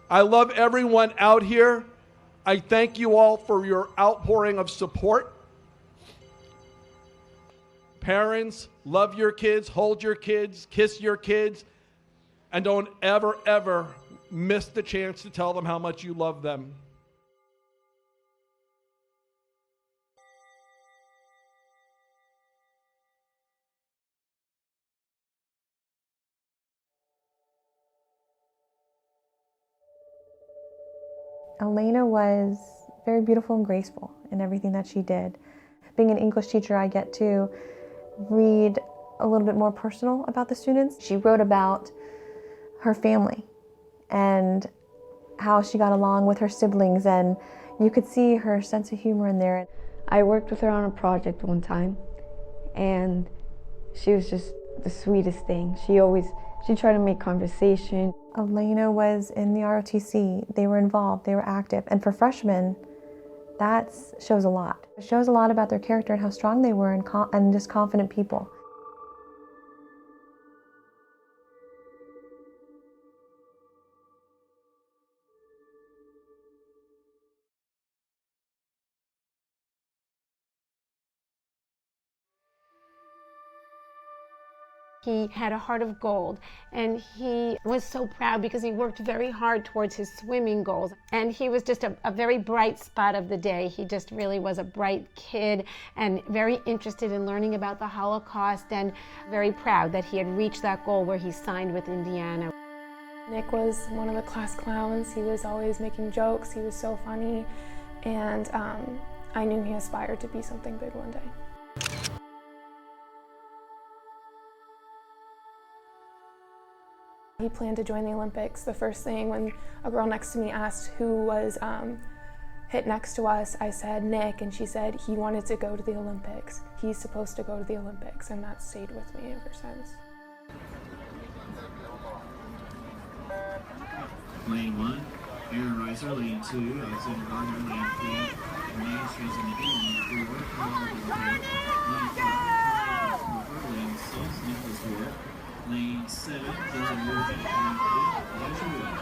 I love everyone out here. I thank you all for your outpouring of support. Parents, love your kids, hold your kids, kiss your kids, and don't ever, ever miss the chance to tell them how much you love them. Alaina was very beautiful and graceful in everything that she did. Being an English teacher, I get to read a little bit more personal about the students. She wrote about her family and how she got along with her siblings, and you could see her sense of humor in there. I worked with her on a project one time, and she was just the sweetest thing. She tried to make conversation. Alaina was in the ROTC. They were involved, they were active. And for freshmen, that shows a lot. It shows a lot about their character and how strong they were and just confident people. He had a heart of gold, and he was so proud because he worked very hard towards his swimming goals. And he was just a very bright spot of the day. He just really was a bright kid and very interested in learning about the Holocaust, and very proud that he had reached that goal where he signed with Indiana. Nick was one of the class clowns. He was always making jokes. He was so funny, and I knew he aspired to be something big one day. He planned to join the Olympics. The first thing when a girl next to me asked who was hit next to us, I said Nick, and she said he wanted to go to the Olympics. He's supposed to go to the Olympics, and that stayed with me ever since. Lane 1, Aaron Reiser, lane 2, Alexander Gardner, lane 3, Renee Streisand McGee, lane 4, Carmen, lane 5, lane 6, Nicholas Ward, lane 7, Dylan Morgan, lane 8, Elijah Wood.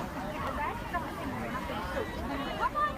Come on,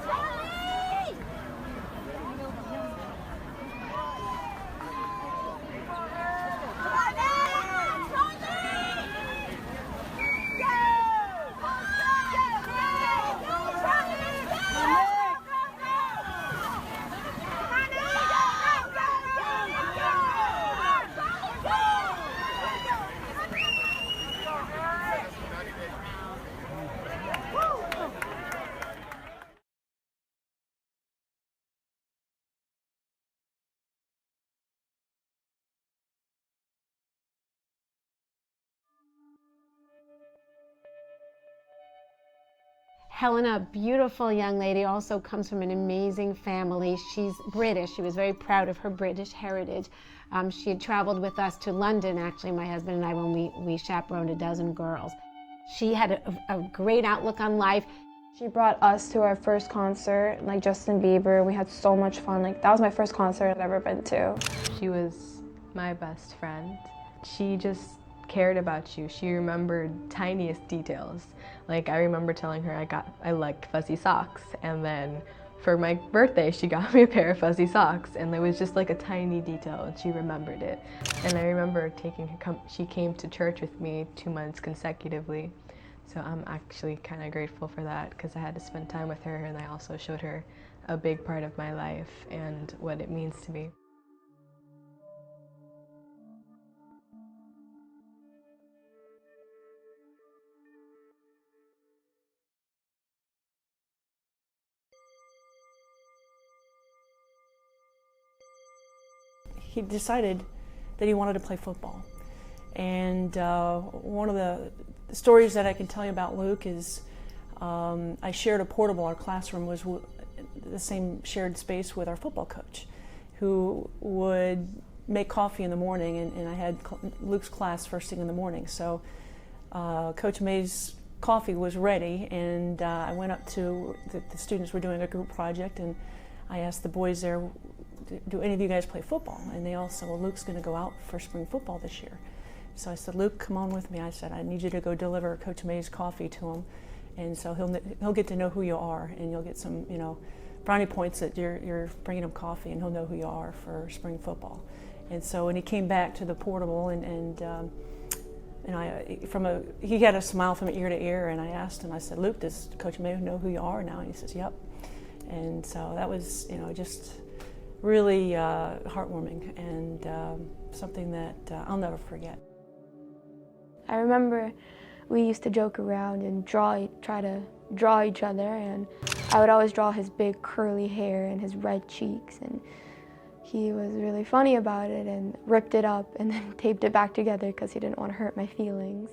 Helena, a beautiful young lady, also comes from an amazing family. She's British. She was very proud of her British heritage. She had traveled with us to London, actually, my husband and I, when we chaperoned a dozen girls. She had a great outlook on life. She brought us to our first concert, like Justin Bieber. We had so much fun. Like, that was my first concert I've ever been to. She was my best friend. She just cared about you. She remembered tiniest details. Like, I remember telling her I liked fuzzy socks, and then for my birthday she got me a pair of fuzzy socks, and it was just like a tiny detail, and she remembered it. And I remember she came to church with me 2 months consecutively. So I'm actually kind of grateful for that, because I had to spend time with her, and I also showed her a big part of my life and what it means to me. He decided that he wanted to play football. And one of the stories that I can tell you about Luke is I shared a portable. Our classroom was the same shared space with our football coach, who would make coffee in the morning, and I had Luke's class first thing in the morning. So Coach May's coffee was ready, and I went up to the students were doing a group project, and I asked the boys there, do any of you guys play football? And they all said, well, Luke's going to go out for spring football this year. So I said, Luke, come on with me. I said, I need you to go deliver Coach May's coffee to him, and so he'll get to know who you are, and you'll get some, brownie points that you're bringing him coffee, and he'll know who you are for spring football. And so when he came back to the portable, he had a smile from ear to ear, and I asked him, I said, Luke, does Coach May know who you are now? And he says, yep. And so that was, just really heartwarming, and something that I'll never forget. I remember we used to joke around and try to draw each other, and I would always draw his big curly hair and his red cheeks, and he was really funny about it and ripped it up and then taped it back together because he didn't want to hurt my feelings.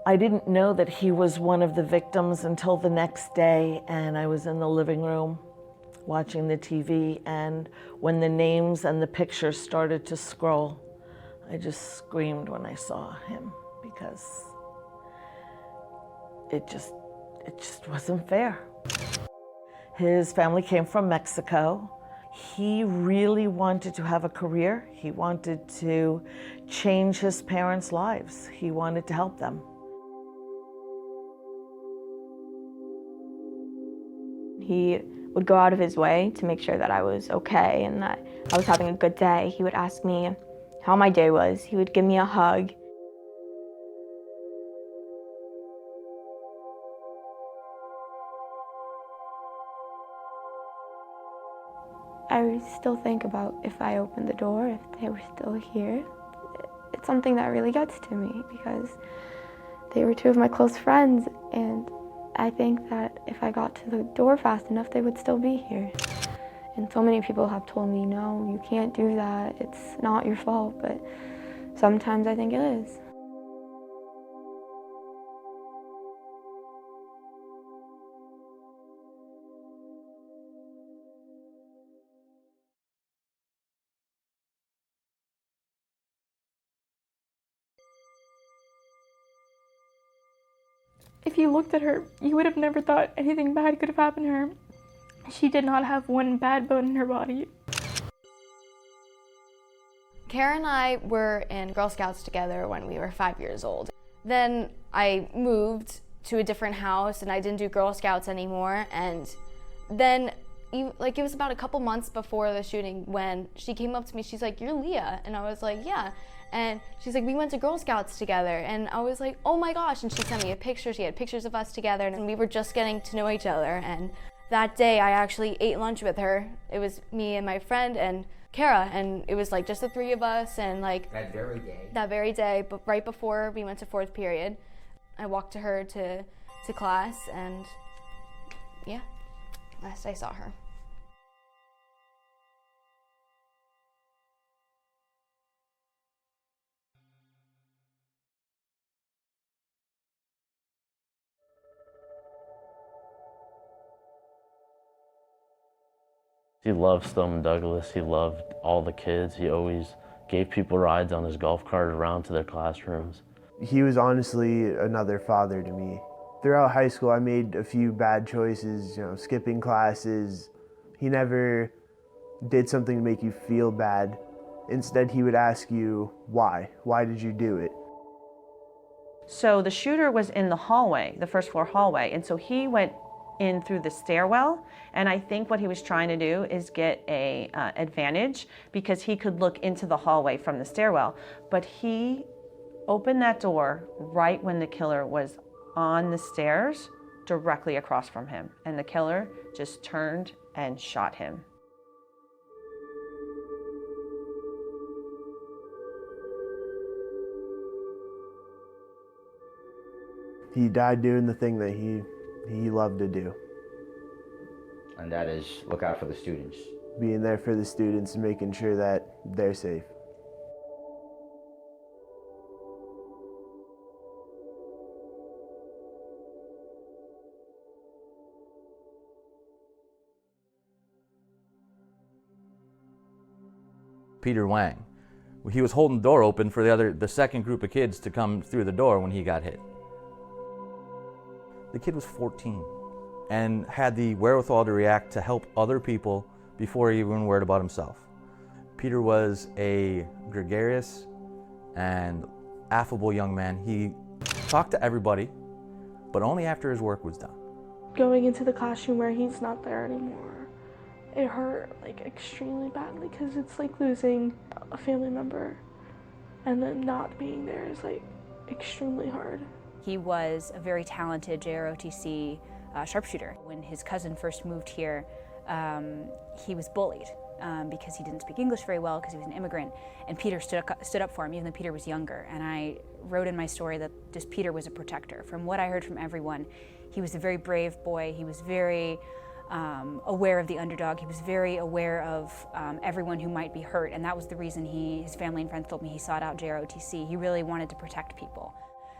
I didn't know that he was one of the victims until the next day, and I was in the living room watching the TV, and when the names and the pictures started to scroll, I just screamed when I saw him, because it just wasn't fair. His family came from Mexico. He really wanted to have a career. He wanted to change his parents' lives. He wanted to help them. He would go out of his way to make sure that I was okay and that I was having a good day. He would ask me how my day was. He would give me a hug. I still think about if I opened the door, if they were still here. It's something that really gets to me because they were two of my close friends, and I think that if I got to the door fast enough, they would still be here. And so many people have told me, no, you can't do that. It's not your fault, but sometimes I think it is. If you looked at her, you would have never thought anything bad could have happened to her. She did not have one bad bone in her body. Cara and I were in Girl Scouts together when we were 5 years old. Then I moved to a different house and I didn't do Girl Scouts anymore. And then it was about a couple months before the shooting when she came up to me, she's like, "You're Leah." And I was like, "Yeah." And she's like, "We went to Girl Scouts together." And I was like, "Oh my gosh." And she sent me a picture. She had pictures of us together, and we were just getting to know each other. And that day I actually ate lunch with her. It was me and my friend and Cara, and it was like just the three of us. And like that very day, but right before we went to fourth period, I walked to her to class, and yeah, last I saw her. He loved Stoneman Douglas. He loved all the kids. He always gave people rides on his golf cart around to their classrooms. He was honestly another father to me. Throughout high school, I made a few bad choices, skipping classes. He never did something to make you feel bad. Instead, he would ask you, why? Why did you do it? So the shooter was in the hallway, the first floor hallway, and so he went in through the stairwell, and I think what he was trying to do is get a advantage because he could look into the hallway from the stairwell, but he opened that door right when the killer was on the stairs directly across from him, and the killer just turned and shot him. He died doing the thing that he loved to do. And that is look out for the students. Being there for the students and making sure that they're safe. Peter Wang. He was holding the door open for the second group of kids to come through the door when he got hit. The kid was 14 and had the wherewithal to react to help other people before he even worried about himself. Peter was a gregarious and affable young man. He talked to everybody, but only after his work was done. Going into the classroom where he's not there anymore, it hurt like extremely badly because it's like losing a family member, and then not being there is like extremely hard. He was a very talented JROTC sharpshooter. When his cousin first moved here, he was bullied because he didn't speak English very well because he was an immigrant, and Peter stood up for him even though Peter was younger. And I wrote in my story that just Peter was a protector. From what I heard from everyone, he was a very brave boy. He was very aware of the underdog. He was very aware of everyone who might be hurt, and that was the reason his family and friends told me he sought out JROTC. He really wanted to protect people.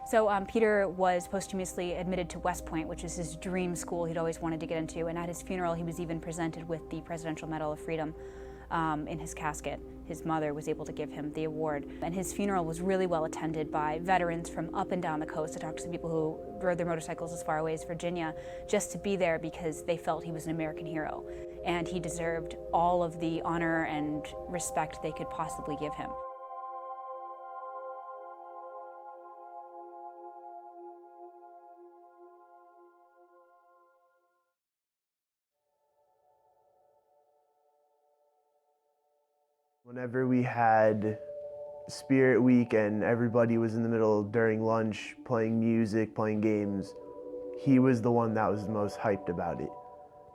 So Peter was posthumously admitted to West Point, which is his dream school he'd always wanted to get into, and at his funeral he was even presented with the Presidential Medal of Freedom in his casket. His mother was able to give him the award. And his funeral was really well attended by veterans from up and down the coast. I talked to some people who rode their motorcycles as far away as Virginia just to be there because they felt he was an American hero. And he deserved all of the honor and respect they could possibly give him. Whenever we had Spirit Week and everybody was in the middle during lunch playing music, playing games, he was the one that was the most hyped about it.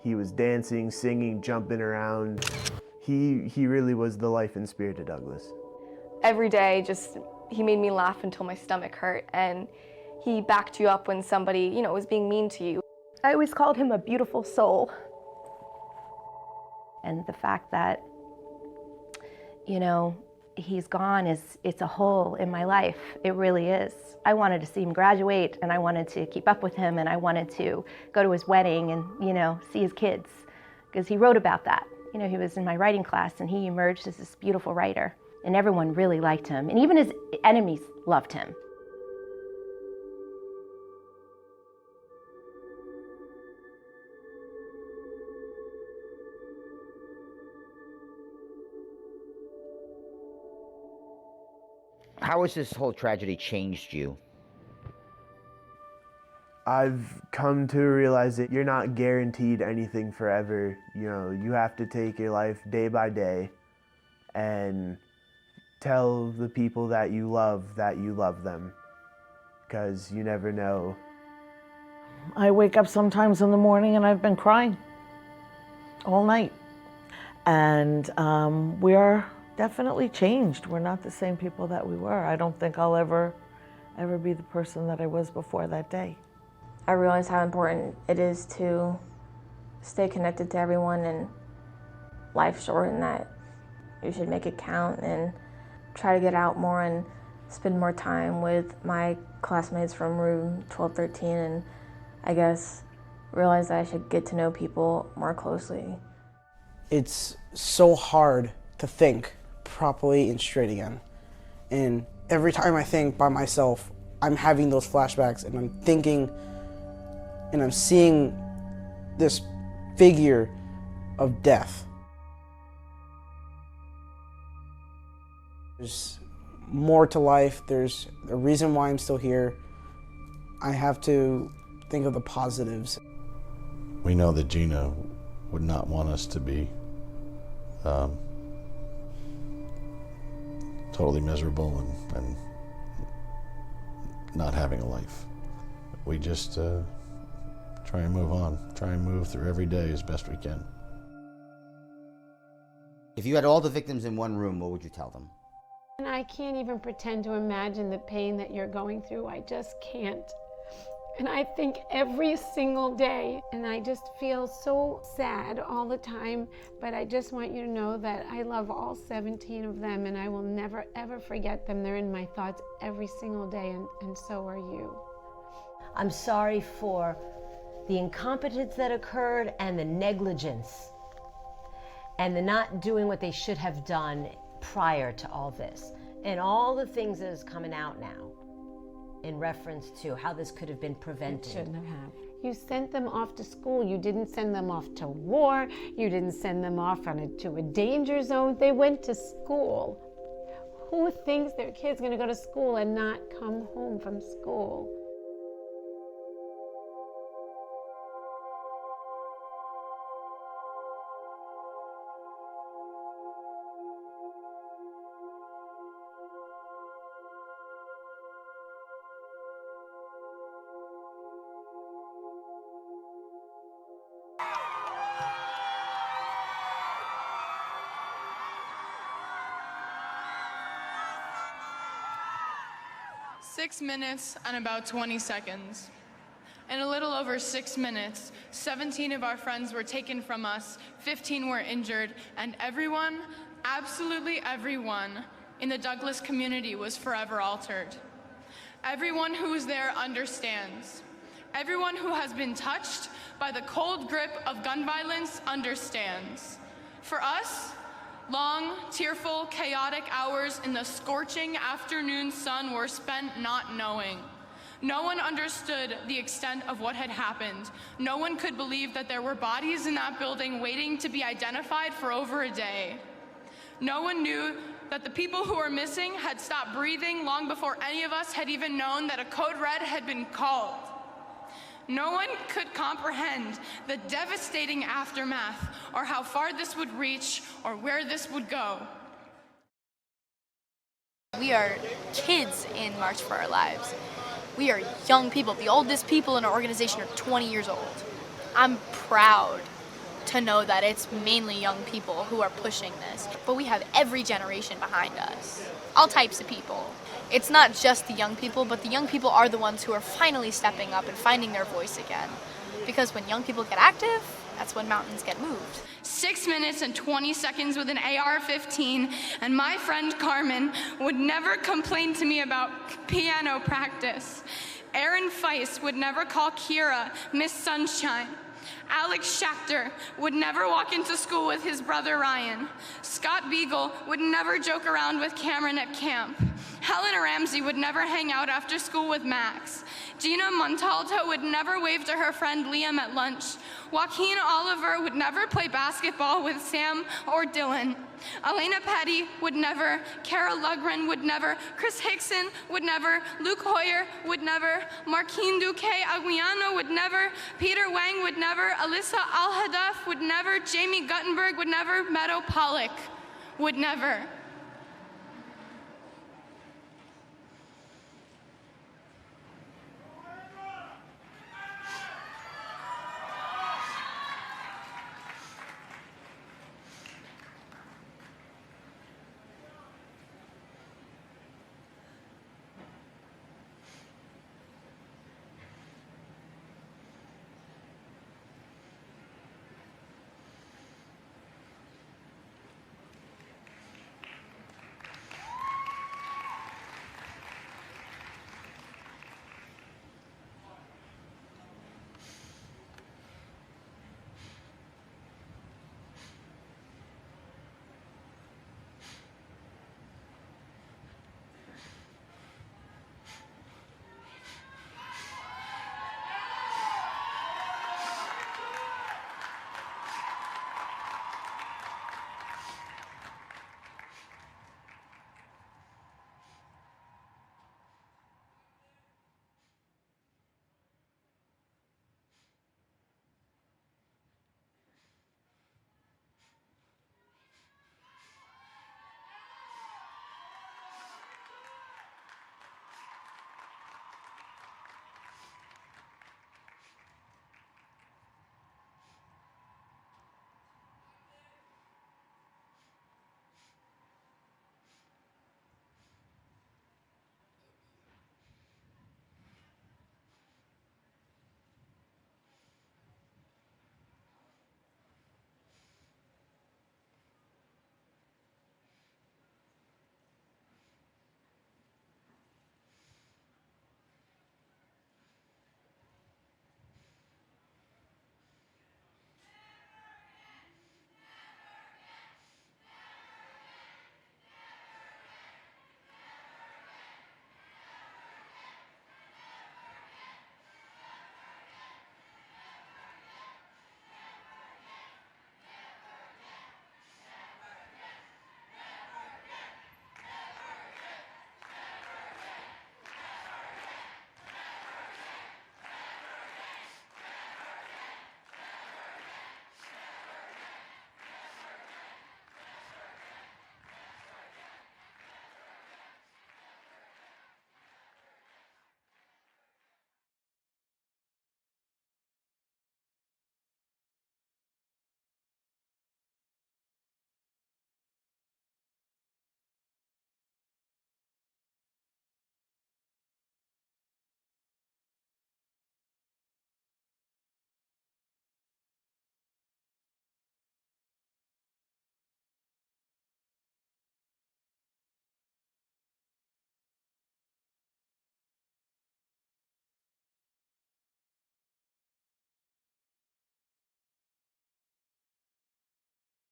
He was dancing, singing, jumping around. He really was the life and spirit of Douglas. Every day, he made me laugh until my stomach hurt, and he backed you up when somebody, was being mean to you. I always called him a beautiful soul. And the fact that he's gone it's a hole in my life. It really is. I wanted to see him graduate, and I wanted to keep up with him, and I wanted to go to his wedding and, see his kids, because he wrote about that. He was in my writing class, and he emerged as this beautiful writer, and everyone really liked him, and even his enemies loved him. How has this whole tragedy changed you? I've come to realize that you're not guaranteed anything forever. You have to take your life day by day and tell the people that you love them, because you never know. I wake up sometimes in the morning and I've been crying all night. And we are definitely changed. We're not the same people that we were. I don't think I'll ever be the person that I was before that day. I realize how important it is to stay connected to everyone, and life's short, and that you should make it count and try to get out more and spend more time with my classmates from room 1213, and I guess realize that I should get to know people more closely. It's so hard to think properly and straight again. And every time I think by myself, I'm having those flashbacks and I'm thinking and I'm seeing this figure of death. There's more to life. There's a reason why I'm still here. I have to think of the positives. We know that Gina would not want us to be totally miserable and not having a life. We just try and move on, try and move through every day as best we can. If you had all the victims in one room, what would you tell them? And I can't even pretend to imagine the pain that you're going through. I just can't. And I think every single day, and I just feel so sad all the time, but I just want you to know that I love all 17 of them, and I will never, ever forget them. They're in my thoughts every single day, and so are you. I'm sorry for the incompetence that occurred and the negligence and the not doing what they should have done prior to all this, and all the things that is coming out now in reference to how this could have been prevented. It shouldn't have. You sent them off to school. You didn't send them off to war. You didn't send them off to a danger zone. They went to school. Who thinks their kid's going to go to school and not come home from school? Six minutes and about 20 seconds. In a little over 6 minutes, 17 of our friends were taken from us, 15 were injured, and everyone, absolutely everyone, in the Douglas community was forever altered. Everyone who was there understands. Everyone who has been touched by the cold grip of gun violence understands. For us, long, tearful, chaotic hours in the scorching afternoon sun were spent not knowing. No one understood the extent of what had happened. No one could believe that there were bodies in that building waiting to be identified for over a day. No one knew that the people who were missing had stopped breathing long before any of us had even known that a code red had been called. No one could comprehend the devastating aftermath or how far this would reach or where this would go. We are kids in March for Our Lives. We are young people. The oldest people in our organization are 20 years old. I'm proud to know that it's mainly young people who are pushing this, but we have every generation behind us, all types of people. It's not just the young people, but the young people are the ones who are finally stepping up and finding their voice again. Because when young people get active, that's when mountains get moved. 6 minutes and 20 seconds with an AR-15, and my friend Carmen would never complain to me about piano practice. Aaron Feist would never call Cara Miss Sunshine. Alex Schachter would never walk into school with his brother Ryan. Scott Beagle would never joke around with Cameron at camp. Helena Ramsey would never hang out after school with Max. Gina Montalto would never wave to her friend Liam at lunch. Joaquin Oliver would never play basketball with Sam or Dylan. Alaina Petty would never, Cara Lugren would never, Chris Hickson would never, Luke Hoyer would never, Marquine Duque Aguiano would never, Peter Wang would never, Alyssa Al-Hadaf would never, Jamie Guttenberg would never, Meadow Pollock would never.